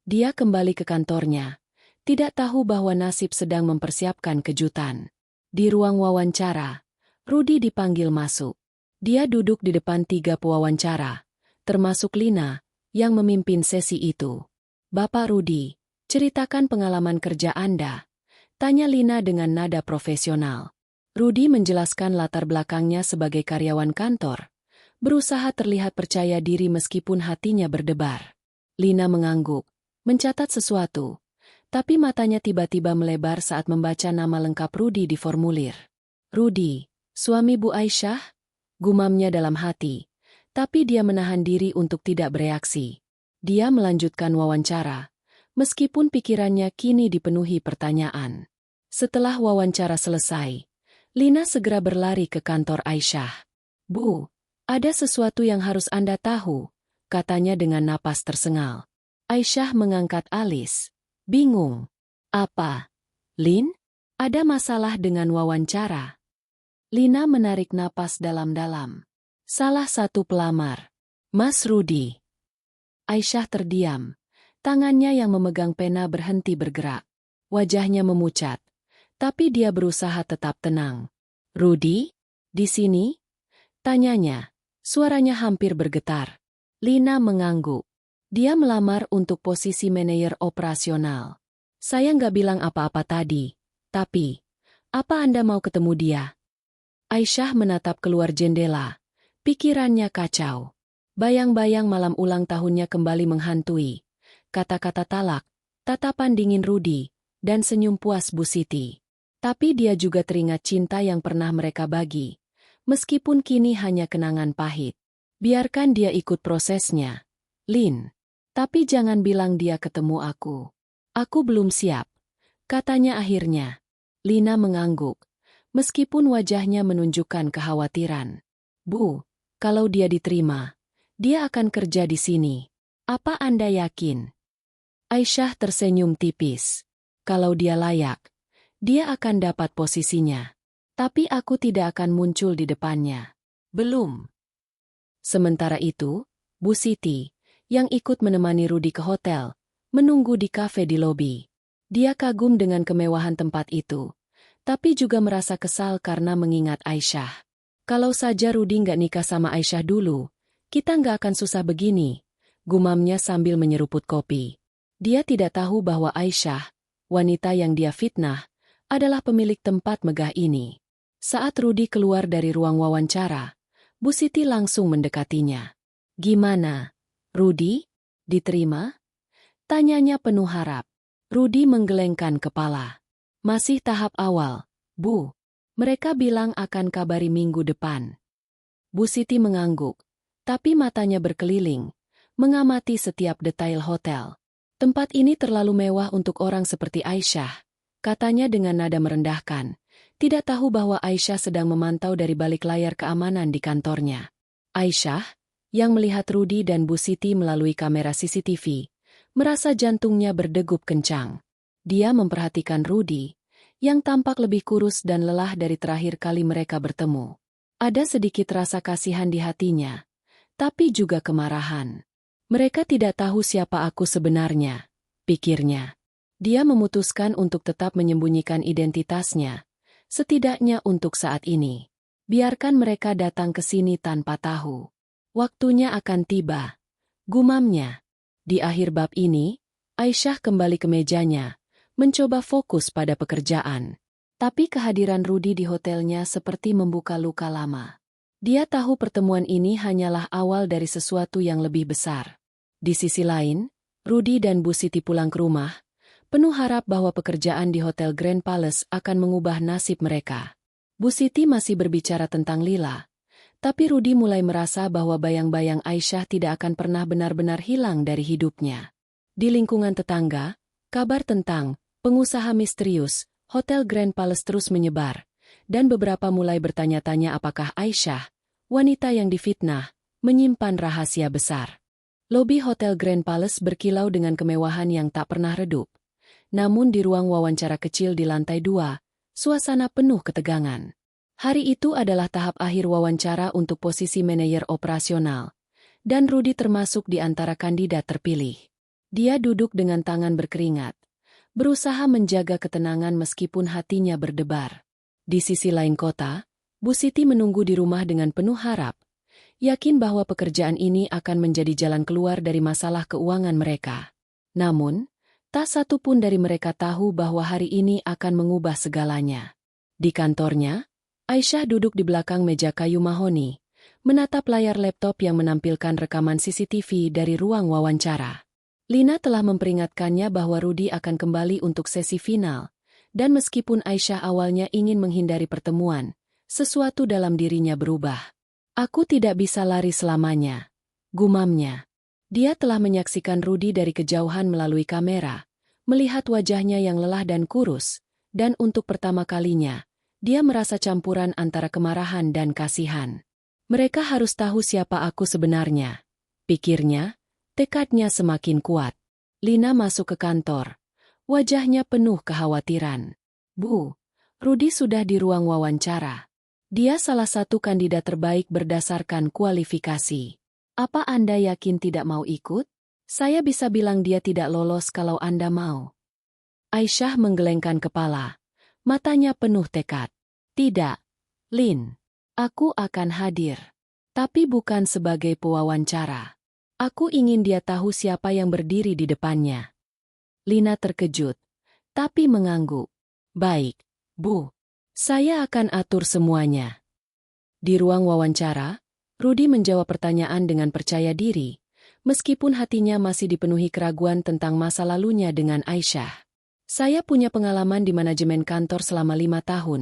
Dia kembali ke kantornya, tidak tahu bahwa nasib sedang mempersiapkan kejutan. Di ruang wawancara, Rudy dipanggil masuk. Dia duduk di depan 3 pewawancara, termasuk Lina, yang memimpin sesi itu. Bapak Rudy, ceritakan pengalaman kerja Anda, tanya Lina dengan nada profesional. Rudy menjelaskan latar belakangnya sebagai karyawan kantor, berusaha terlihat percaya diri meskipun hatinya berdebar. Lina mengangguk, mencatat sesuatu, tapi matanya tiba-tiba melebar saat membaca nama lengkap Rudy di formulir. Rudy, suami Bu Aisyah? Gumamnya dalam hati, tapi dia menahan diri untuk tidak bereaksi. Dia melanjutkan wawancara, meskipun pikirannya kini dipenuhi pertanyaan. Setelah wawancara selesai, Lina segera berlari ke kantor Aisyah. Bu, ada sesuatu yang harus Anda tahu, katanya dengan napas tersengal. Aisyah mengangkat alis, bingung. Apa? Lin? Ada masalah dengan wawancara? Lina menarik napas dalam-dalam. Salah satu pelamar. Mas Rudy. Aisyah terdiam. Tangannya yang memegang pena berhenti bergerak. Wajahnya memucat. Tapi dia berusaha tetap tenang. Rudy? Di sini? Tanyanya. Suaranya hampir bergetar. Lina mengangguk. Dia melamar untuk posisi manajer operasional. Saya nggak bilang apa-apa tadi, tapi, apa Anda mau ketemu dia? Aisyah menatap keluar jendela. Pikirannya kacau. Bayang-bayang malam ulang tahunnya kembali menghantui. Kata-kata talak, tatapan dingin Rudy, dan senyum puas Bu Siti. Tapi dia juga teringat cinta yang pernah mereka bagi. Meskipun kini hanya kenangan pahit. Biarkan dia ikut prosesnya. Lin. Tapi jangan bilang dia ketemu aku. Aku belum siap, katanya akhirnya. Lina mengangguk, meskipun wajahnya menunjukkan kekhawatiran. Bu, kalau dia diterima, dia akan kerja di sini. Apa Anda yakin? Aisyah tersenyum tipis. Kalau dia layak, dia akan dapat posisinya. Tapi aku tidak akan muncul di depannya. Belum. Sementara itu, Bu Siti, yang ikut menemani Rudy ke hotel, menunggu di kafe di lobi. Dia kagum dengan kemewahan tempat itu, tapi juga merasa kesal karena mengingat Aisyah. Kalau saja Rudy nggak nikah sama Aisyah dulu, kita nggak akan susah begini, gumamnya sambil menyeruput kopi. Dia tidak tahu bahwa Aisyah, wanita yang dia fitnah, adalah pemilik tempat megah ini. Saat Rudy keluar dari ruang wawancara, Bu Siti langsung mendekatinya. Gimana? Rudy, diterima? Tanyanya penuh harap. Rudy menggelengkan kepala. Masih tahap awal, Bu. Mereka bilang akan kabari minggu depan. Bu Siti mengangguk, tapi matanya berkeliling, mengamati setiap detail hotel. Tempat ini terlalu mewah untuk orang seperti Aisyah, katanya dengan nada merendahkan. Tidak tahu bahwa Aisyah sedang memantau dari balik layar keamanan di kantornya. Aisyah, yang melihat Rudy dan Bu Siti melalui kamera CCTV, merasa jantungnya berdegup kencang. Dia memperhatikan Rudy, yang tampak lebih kurus dan lelah dari terakhir kali mereka bertemu. Ada sedikit rasa kasihan di hatinya, tapi juga kemarahan. Mereka tidak tahu siapa aku sebenarnya, pikirnya. Dia memutuskan untuk tetap menyembunyikan identitasnya, setidaknya untuk saat ini. Biarkan mereka datang ke sini tanpa tahu. Waktunya akan tiba. Gumamnya. Di akhir bab ini, Aisyah kembali ke mejanya, mencoba fokus pada pekerjaan. Tapi kehadiran Rudi di hotelnya seperti membuka luka lama. Dia tahu pertemuan ini hanyalah awal dari sesuatu yang lebih besar. Di sisi lain, Rudi dan Bu Siti pulang ke rumah, penuh harap bahwa pekerjaan di Hotel Grand Palace akan mengubah nasib mereka. Bu Siti masih berbicara tentang Lila, tapi Rudi mulai merasa bahwa bayang-bayang Aisyah tidak akan pernah benar-benar hilang dari hidupnya. Di lingkungan tetangga, kabar tentang pengusaha misterius Hotel Grand Palace terus menyebar, dan beberapa mulai bertanya-tanya apakah Aisyah, wanita yang difitnah, menyimpan rahasia besar. Lobi Hotel Grand Palace berkilau dengan kemewahan yang tak pernah redup. Namun di ruang wawancara kecil di lantai 2, suasana penuh ketegangan. Hari itu adalah tahap akhir wawancara untuk posisi manajer operasional, dan Rudi termasuk di antara kandidat terpilih. Dia duduk dengan tangan berkeringat, berusaha menjaga ketenangan meskipun hatinya berdebar. Di sisi lain kota, Bu Siti menunggu di rumah dengan penuh harap, yakin bahwa pekerjaan ini akan menjadi jalan keluar dari masalah keuangan mereka. Namun, tak satu pun dari mereka tahu bahwa hari ini akan mengubah segalanya. Di kantornya, Aisyah duduk di belakang meja kayu mahoni, menatap layar laptop yang menampilkan rekaman CCTV dari ruang wawancara. Lina telah memperingatkannya bahwa Rudi akan kembali untuk sesi final, dan meskipun Aisyah awalnya ingin menghindari pertemuan, sesuatu dalam dirinya berubah. Aku tidak bisa lari selamanya, gumamnya. Dia telah menyaksikan Rudi dari kejauhan melalui kamera, melihat wajahnya yang lelah dan kurus, dan untuk pertama kalinya, dia merasa campuran antara kemarahan dan kasihan. Mereka harus tahu siapa aku sebenarnya, pikirnya, tekadnya semakin kuat. Lina masuk ke kantor, wajahnya penuh kekhawatiran. Bu, Rudi sudah di ruang wawancara. Dia salah satu kandidat terbaik berdasarkan kualifikasi. Apa Anda yakin tidak mau ikut? Saya bisa bilang dia tidak lolos kalau Anda mau. Aisyah menggelengkan kepala. Matanya penuh tekad. Tidak, Lin. Aku akan hadir. Tapi bukan sebagai pewawancara. Aku ingin dia tahu siapa yang berdiri di depannya. Lina terkejut, tapi mengangguk. Baik, Bu. Saya akan atur semuanya. Di ruang wawancara, Rudi menjawab pertanyaan dengan percaya diri, meskipun hatinya masih dipenuhi keraguan tentang masa lalunya dengan Aisyah. Saya punya pengalaman di manajemen kantor selama 5 tahun,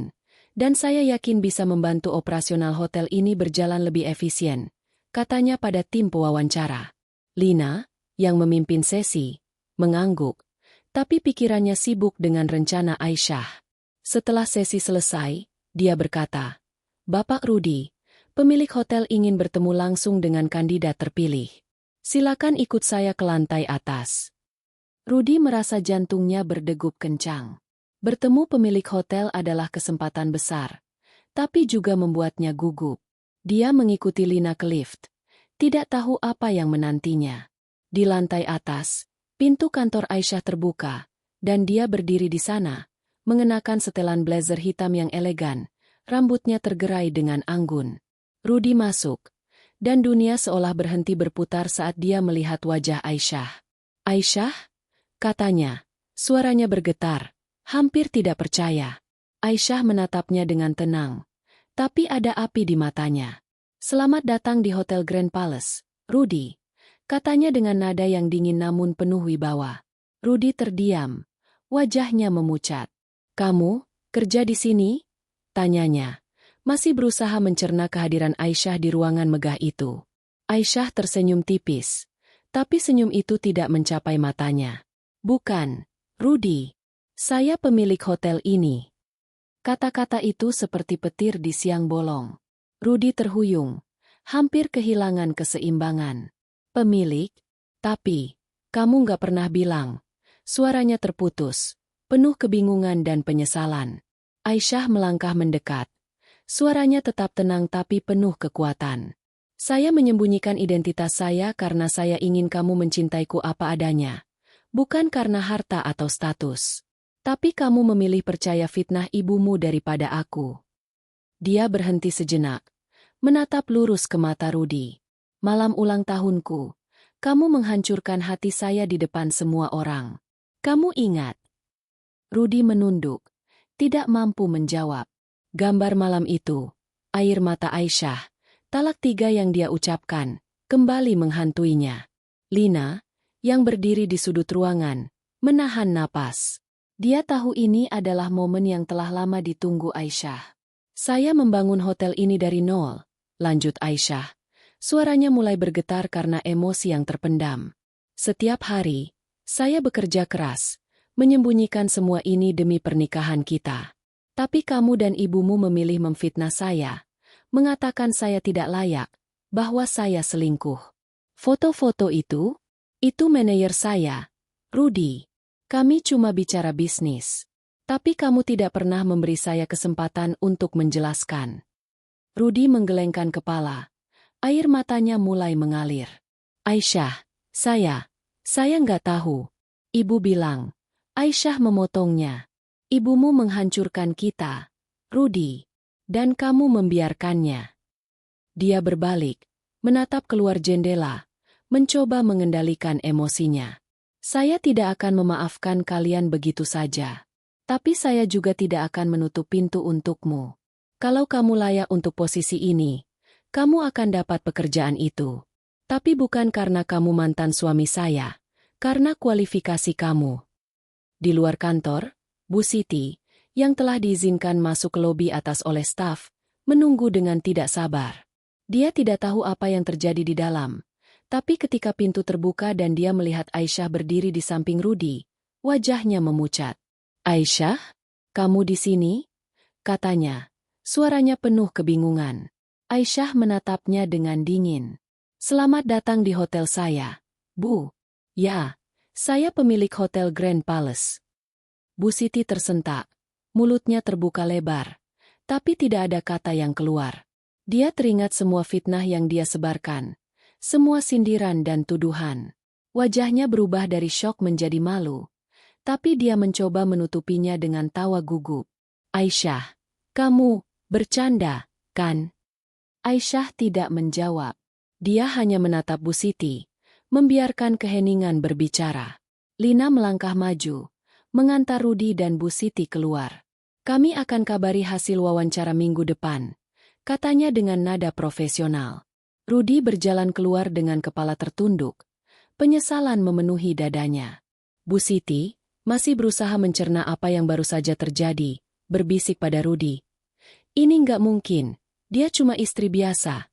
dan saya yakin bisa membantu operasional hotel ini berjalan lebih efisien, katanya pada tim pewawancara. Lina, yang memimpin sesi, mengangguk, tapi pikirannya sibuk dengan rencana Aisyah. Setelah sesi selesai, dia berkata, Bapak Rudi, pemilik hotel ingin bertemu langsung dengan kandidat terpilih. Silakan ikut saya ke lantai atas. Rudi merasa jantungnya berdegup kencang. Bertemu pemilik hotel adalah kesempatan besar, tapi juga membuatnya gugup. Dia mengikuti Lina ke lift, tidak tahu apa yang menantinya. Di lantai atas, pintu kantor Aisyah terbuka, dan dia berdiri di sana, mengenakan setelan blazer hitam yang elegan, rambutnya tergerai dengan anggun. Rudi masuk, dan dunia seolah berhenti berputar saat dia melihat wajah Aisyah. Aisyah? Katanya, suaranya bergetar, hampir tidak percaya. Aisyah menatapnya dengan tenang, tapi ada api di matanya. Selamat datang di Hotel Grand Palace, Rudi, katanya dengan nada yang dingin namun penuh wibawa. Rudi terdiam, wajahnya memucat. Kamu, kerja di sini? Tanyanya, masih berusaha mencerna kehadiran Aisyah di ruangan megah itu. Aisyah tersenyum tipis, tapi senyum itu tidak mencapai matanya. Bukan, Rudi. Saya pemilik hotel ini. Kata-kata itu seperti petir di siang bolong. Rudi terhuyung, hampir kehilangan keseimbangan. Pemilik? Tapi, kamu nggak pernah bilang. Suaranya terputus, penuh kebingungan dan penyesalan. Aisyah melangkah mendekat. Suaranya tetap tenang tapi penuh kekuatan. Saya menyembunyikan identitas saya karena saya ingin kamu mencintaiku apa adanya. Bukan karena harta atau status. Tapi kamu memilih percaya fitnah ibumu daripada aku. Dia berhenti sejenak, menatap lurus ke mata Rudi. Malam ulang tahunku, Kamu menghancurkan hati saya di depan semua orang. Kamu ingat? Rudy menunduk, tidak mampu menjawab. Gambar malam itu, air mata Aisyah, talak 3 yang dia ucapkan, kembali menghantuinya. Lina, yang berdiri di sudut ruangan, menahan napas. Dia tahu ini adalah momen yang telah lama ditunggu Aisyah. Saya membangun hotel ini dari nol, lanjut Aisyah. Suaranya mulai bergetar karena emosi yang terpendam. Setiap hari, saya bekerja keras, menyembunyikan semua ini demi pernikahan kita. Tapi kamu dan ibumu memilih memfitnah saya, mengatakan saya tidak layak, bahwa saya selingkuh. Foto-foto itu manajer saya, Rudy. Kami cuma bicara bisnis. Tapi kamu tidak pernah memberi saya kesempatan untuk menjelaskan. Rudy menggelengkan kepala. Air matanya mulai mengalir. Aisyah, saya nggak tahu. Ibu bilang. Aisyah memotongnya. Ibumu menghancurkan kita, Rudy. Dan kamu membiarkannya. Dia berbalik, menatap keluar jendela, mencoba mengendalikan emosinya. Saya tidak akan memaafkan kalian begitu saja. Tapi saya juga tidak akan menutup pintu untukmu. Kalau kamu layak untuk posisi ini, kamu akan dapat pekerjaan itu. Tapi bukan karena kamu mantan suami saya, karena kualifikasi kamu. Di luar kantor, Bu Siti, yang telah diizinkan masuk ke lobi atas oleh staf, menunggu dengan tidak sabar. Dia tidak tahu apa yang terjadi di dalam. Tapi ketika pintu terbuka dan dia melihat Aisyah berdiri di samping Rudy, wajahnya memucat. Aisyah, kamu di sini? Katanya. Suaranya penuh kebingungan. Aisyah menatapnya dengan dingin. Selamat datang di hotel saya, Bu. Ya, saya pemilik hotel Grand Palace. Bu Siti tersentak. Mulutnya terbuka lebar. Tapi tidak ada kata yang keluar. Dia teringat semua fitnah yang dia sebarkan. Semua sindiran dan tuduhan. Wajahnya berubah dari syok menjadi malu. Tapi dia mencoba menutupinya dengan tawa gugup. Aisyah, kamu bercanda, kan? Aisyah tidak menjawab. Dia hanya menatap Bu Siti, membiarkan keheningan berbicara. Lina melangkah maju, mengantar Rudy dan Bu Siti keluar. Kami akan kabari hasil wawancara minggu depan, katanya dengan nada profesional. Rudy berjalan keluar dengan kepala tertunduk. Penyesalan memenuhi dadanya. Bu Siti masih berusaha mencerna apa yang baru saja terjadi, berbisik pada Rudy. Ini nggak mungkin. Dia cuma istri biasa.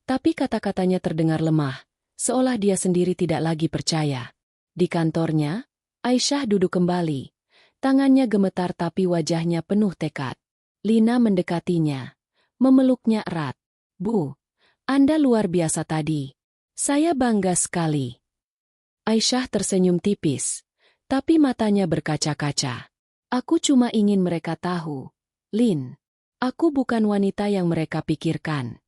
Tapi kata-katanya terdengar lemah, seolah dia sendiri tidak lagi percaya. Di kantornya, Aisyah duduk kembali. Tangannya gemetar tapi wajahnya penuh tekad. Lina mendekatinya, memeluknya erat. Bu, Anda luar biasa tadi. Saya bangga sekali. Aisyah tersenyum tipis, tapi matanya berkaca-kaca. Aku cuma ingin mereka tahu, Lin. Aku bukan wanita yang mereka pikirkan.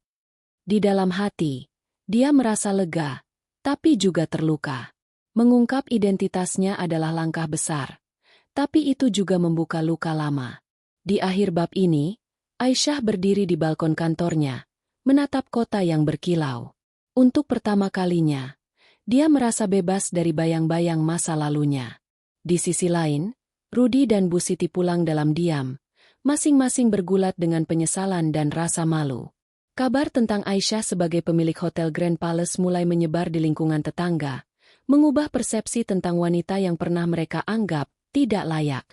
Di dalam hati, dia merasa lega, tapi juga terluka. Mengungkap identitasnya adalah langkah besar, tapi itu juga membuka luka lama. Di akhir bab ini, Aisyah berdiri di balkon kantornya, menatap kota yang berkilau. Untuk pertama kalinya, dia merasa bebas dari bayang-bayang masa lalunya. Di sisi lain, Rudy dan Bu Siti pulang dalam diam, masing-masing bergulat dengan penyesalan dan rasa malu. Kabar tentang Aisyah sebagai pemilik Hotel Grand Palace mulai menyebar di lingkungan tetangga, mengubah persepsi tentang wanita yang pernah mereka anggap tidak layak.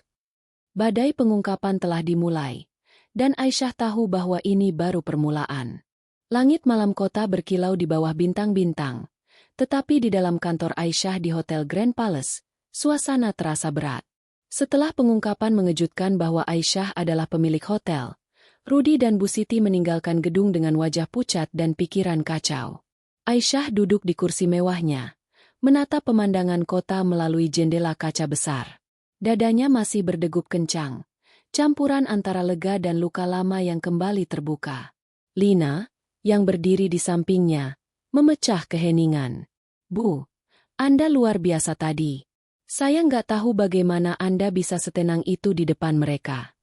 Badai pengungkapan telah dimulai, dan Aisyah tahu bahwa ini baru permulaan. Langit malam kota berkilau di bawah bintang-bintang, tetapi di dalam kantor Aisyah di Hotel Grand Palace, suasana terasa berat. Setelah pengungkapan mengejutkan bahwa Aisyah adalah pemilik hotel, Rudy dan Bu Siti meninggalkan gedung dengan wajah pucat dan pikiran kacau. Aisyah duduk di kursi mewahnya, menatap pemandangan kota melalui jendela kaca besar. Dadanya masih berdegup kencang, campuran antara lega dan luka lama yang kembali terbuka. Lina, yang berdiri di sampingnya, memecah keheningan. Bu, Anda luar biasa tadi. Saya nggak tahu bagaimana Anda bisa setenang itu di depan mereka.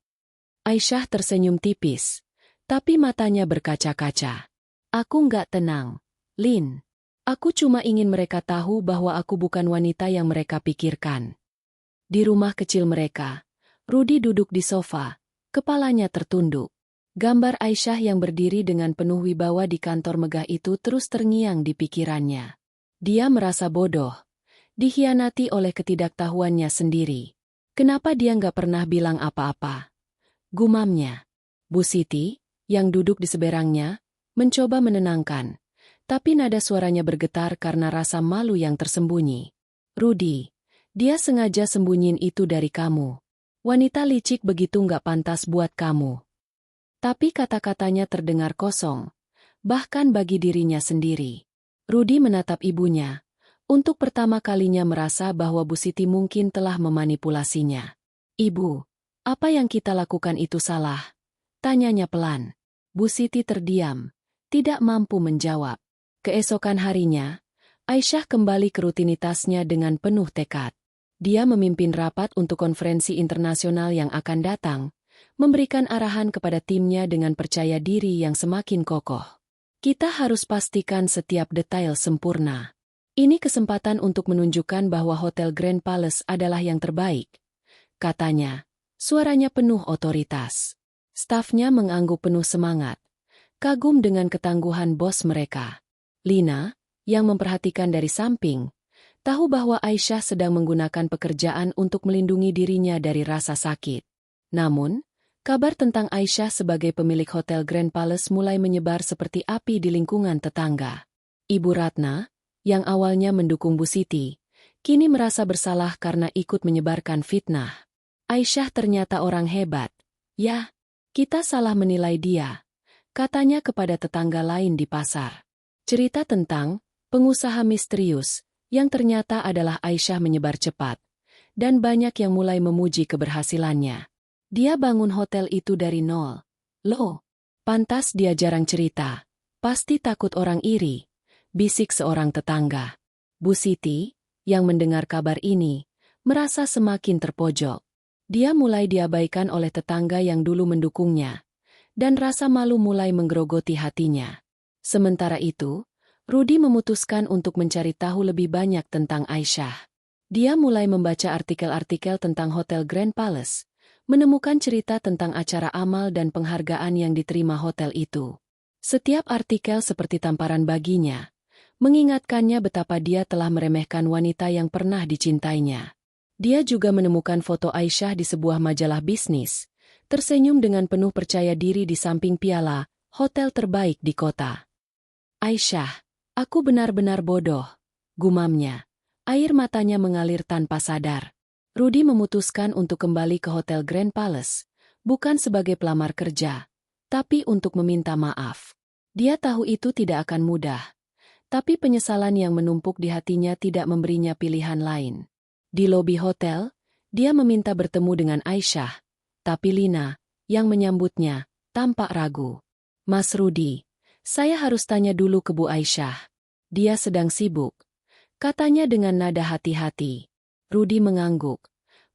Aisyah tersenyum tipis, tapi matanya berkaca-kaca. Aku nggak tenang, Lin. Aku cuma ingin mereka tahu bahwa aku bukan wanita yang mereka pikirkan. Di rumah kecil mereka, Rudy duduk di sofa, kepalanya tertunduk. Gambar Aisyah yang berdiri dengan penuh wibawa di kantor megah itu terus terngiang di pikirannya. Dia merasa bodoh, dikhianati oleh ketidaktahuannya sendiri. Kenapa dia nggak pernah bilang apa-apa? Gumamnya. Bu Siti, yang duduk di seberangnya, mencoba menenangkan. Tapi nada suaranya bergetar karena rasa malu yang tersembunyi. Rudy, dia sengaja sembunyiin itu dari kamu. Wanita licik begitu nggak pantas buat kamu. Tapi kata-katanya terdengar kosong, bahkan bagi dirinya sendiri. Rudy menatap ibunya. Untuk pertama kalinya merasa bahwa Bu Siti mungkin telah memanipulasinya. Ibu, apa yang kita lakukan itu salah? Tanyanya pelan. Bu Siti terdiam, tidak mampu menjawab. Keesokan harinya, Aisyah kembali ke rutinitasnya dengan penuh tekad. Dia memimpin rapat untuk konferensi internasional yang akan datang, memberikan arahan kepada timnya dengan percaya diri yang semakin kokoh. Kita harus pastikan setiap detail sempurna. Ini kesempatan untuk menunjukkan bahwa Hotel Grand Palace adalah yang terbaik, katanya. Suaranya penuh otoritas. Stafnya mengangguk penuh semangat, kagum dengan ketangguhan bos mereka. Lina, yang memperhatikan dari samping, tahu bahwa Aisyah sedang menggunakan pekerjaan untuk melindungi dirinya dari rasa sakit. Namun, kabar tentang Aisyah sebagai pemilik Hotel Grand Palace mulai menyebar seperti api di lingkungan tetangga. Ibu Ratna, yang awalnya mendukung Bu Siti, kini merasa bersalah karena ikut menyebarkan fitnah. Aisyah ternyata orang hebat. Ya, kita salah menilai dia, katanya kepada tetangga lain di pasar. Cerita tentang pengusaha misterius yang ternyata adalah Aisyah menyebar cepat, dan banyak yang mulai memuji keberhasilannya. Dia bangun hotel itu dari nol. Loh, pantas dia jarang cerita. Pasti takut orang iri, bisik seorang tetangga. Bu Siti, yang mendengar kabar ini, merasa semakin terpojok. Dia mulai diabaikan oleh tetangga yang dulu mendukungnya, dan rasa malu mulai menggerogoti hatinya. Sementara itu, Rudy memutuskan untuk mencari tahu lebih banyak tentang Aisyah. Dia mulai membaca artikel-artikel tentang Hotel Grand Palace, menemukan cerita tentang acara amal dan penghargaan yang diterima hotel itu. Setiap artikel seperti tamparan baginya, mengingatkannya betapa dia telah meremehkan wanita yang pernah dicintainya. Dia juga menemukan foto Aisyah di sebuah majalah bisnis, tersenyum dengan penuh percaya diri di samping piala hotel terbaik di kota. Aisyah, aku benar-benar bodoh, gumamnya. Air matanya mengalir tanpa sadar. Rudy memutuskan untuk kembali ke Hotel Grand Palace, bukan sebagai pelamar kerja, tapi untuk meminta maaf. Dia tahu itu tidak akan mudah, tapi penyesalan yang menumpuk di hatinya tidak memberinya pilihan lain. Di lobi hotel, dia meminta bertemu dengan Aisyah, tapi Lina, yang menyambutnya, tampak ragu. Mas Rudy, saya harus tanya dulu ke Bu Aisyah. Dia sedang sibuk, katanya dengan nada hati-hati. Rudy mengangguk,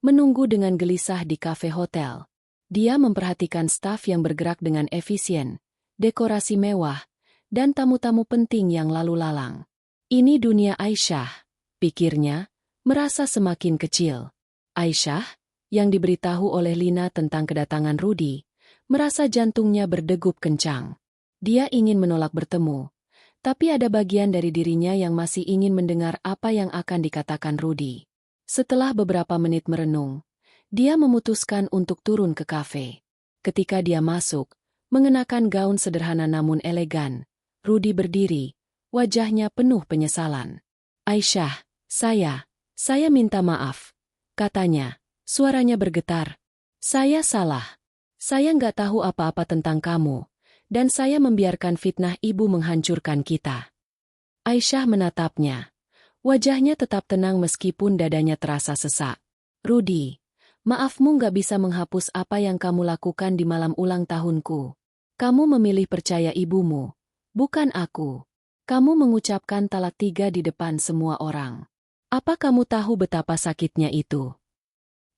menunggu dengan gelisah di kafe hotel. Dia memperhatikan staf yang bergerak dengan efisien, dekorasi mewah, dan tamu-tamu penting yang lalu lalang. Ini dunia Aisyah, pikirnya, merasa semakin kecil. Aisyah, yang diberitahu oleh Lina tentang kedatangan Rudy, merasa jantungnya berdegup kencang. Dia ingin menolak bertemu, tapi ada bagian dari dirinya yang masih ingin mendengar apa yang akan dikatakan Rudy. Setelah beberapa menit merenung, dia memutuskan untuk turun ke kafe. Ketika dia masuk, mengenakan gaun sederhana namun elegan, Rudy berdiri, wajahnya penuh penyesalan. Aisyah, saya minta maaf, katanya, suaranya bergetar. Saya salah. Saya nggak tahu apa-apa tentang kamu, dan saya membiarkan fitnah ibu menghancurkan kita. Aisyah menatapnya. Wajahnya tetap tenang meskipun dadanya terasa sesak. Rudy, maafmu nggak bisa menghapus apa yang kamu lakukan di malam ulang tahunku. Kamu memilih percaya ibumu, bukan aku. Kamu mengucapkan talak 3 di depan semua orang. Apa kamu tahu betapa sakitnya itu?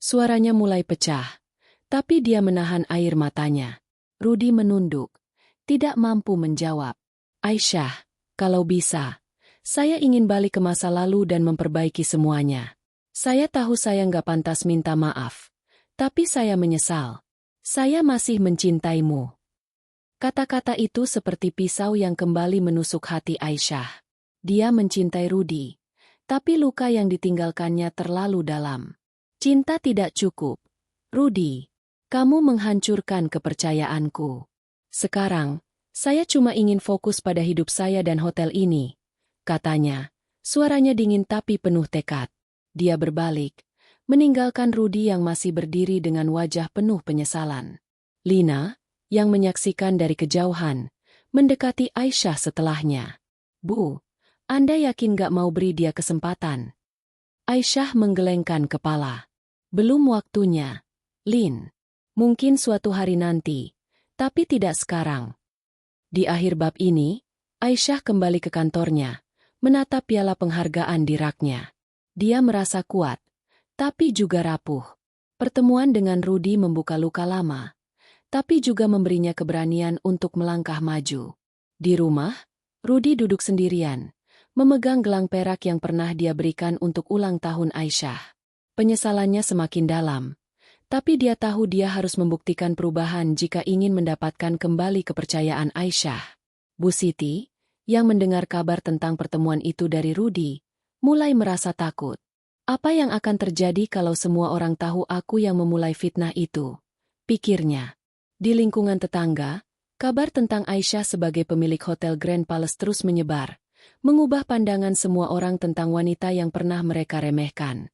Suaranya mulai pecah, tapi dia menahan air matanya. Rudy menunduk, tidak mampu menjawab. Aisyah, kalau bisa, Saya ingin balik ke masa lalu dan memperbaiki semuanya. Saya tahu saya nggak pantas minta maaf. Tapi saya menyesal. Saya masih mencintaimu. Kata-kata itu seperti pisau yang kembali menusuk hati Aisyah. Dia mencintai Rudy. Tapi luka yang ditinggalkannya terlalu dalam. Cinta tidak cukup. Rudy, kamu menghancurkan kepercayaanku. Sekarang, saya cuma ingin fokus pada hidup saya dan hotel ini. Katanya, suaranya dingin tapi penuh tekad. Dia berbalik, meninggalkan Rudy yang masih berdiri dengan wajah penuh penyesalan. Lina, yang menyaksikan dari kejauhan, mendekati Aisyah setelahnya. Bu, Anda yakin gak mau beri dia kesempatan? Aisyah menggelengkan kepala. Belum waktunya, Lin. Mungkin suatu hari nanti, tapi tidak sekarang. Di akhir bab ini, Aisyah kembali ke kantornya, menatap piala penghargaan di raknya. Dia merasa kuat, tapi juga rapuh. Pertemuan dengan Rudy membuka luka lama, tapi juga memberinya keberanian untuk melangkah maju. Di rumah, Rudy duduk sendirian, memegang gelang perak yang pernah dia berikan untuk ulang tahun Aisyah. Penyesalannya semakin dalam, tapi dia tahu dia harus membuktikan perubahan jika ingin mendapatkan kembali kepercayaan Aisyah. Bu Siti, yang mendengar kabar tentang pertemuan itu dari Rudy, mulai merasa takut. Apa yang akan terjadi kalau semua orang tahu aku yang memulai fitnah itu? Pikirnya. Di lingkungan tetangga, kabar tentang Aisyah sebagai pemilik Hotel Grand Palace terus menyebar, mengubah pandangan semua orang tentang wanita yang pernah mereka remehkan.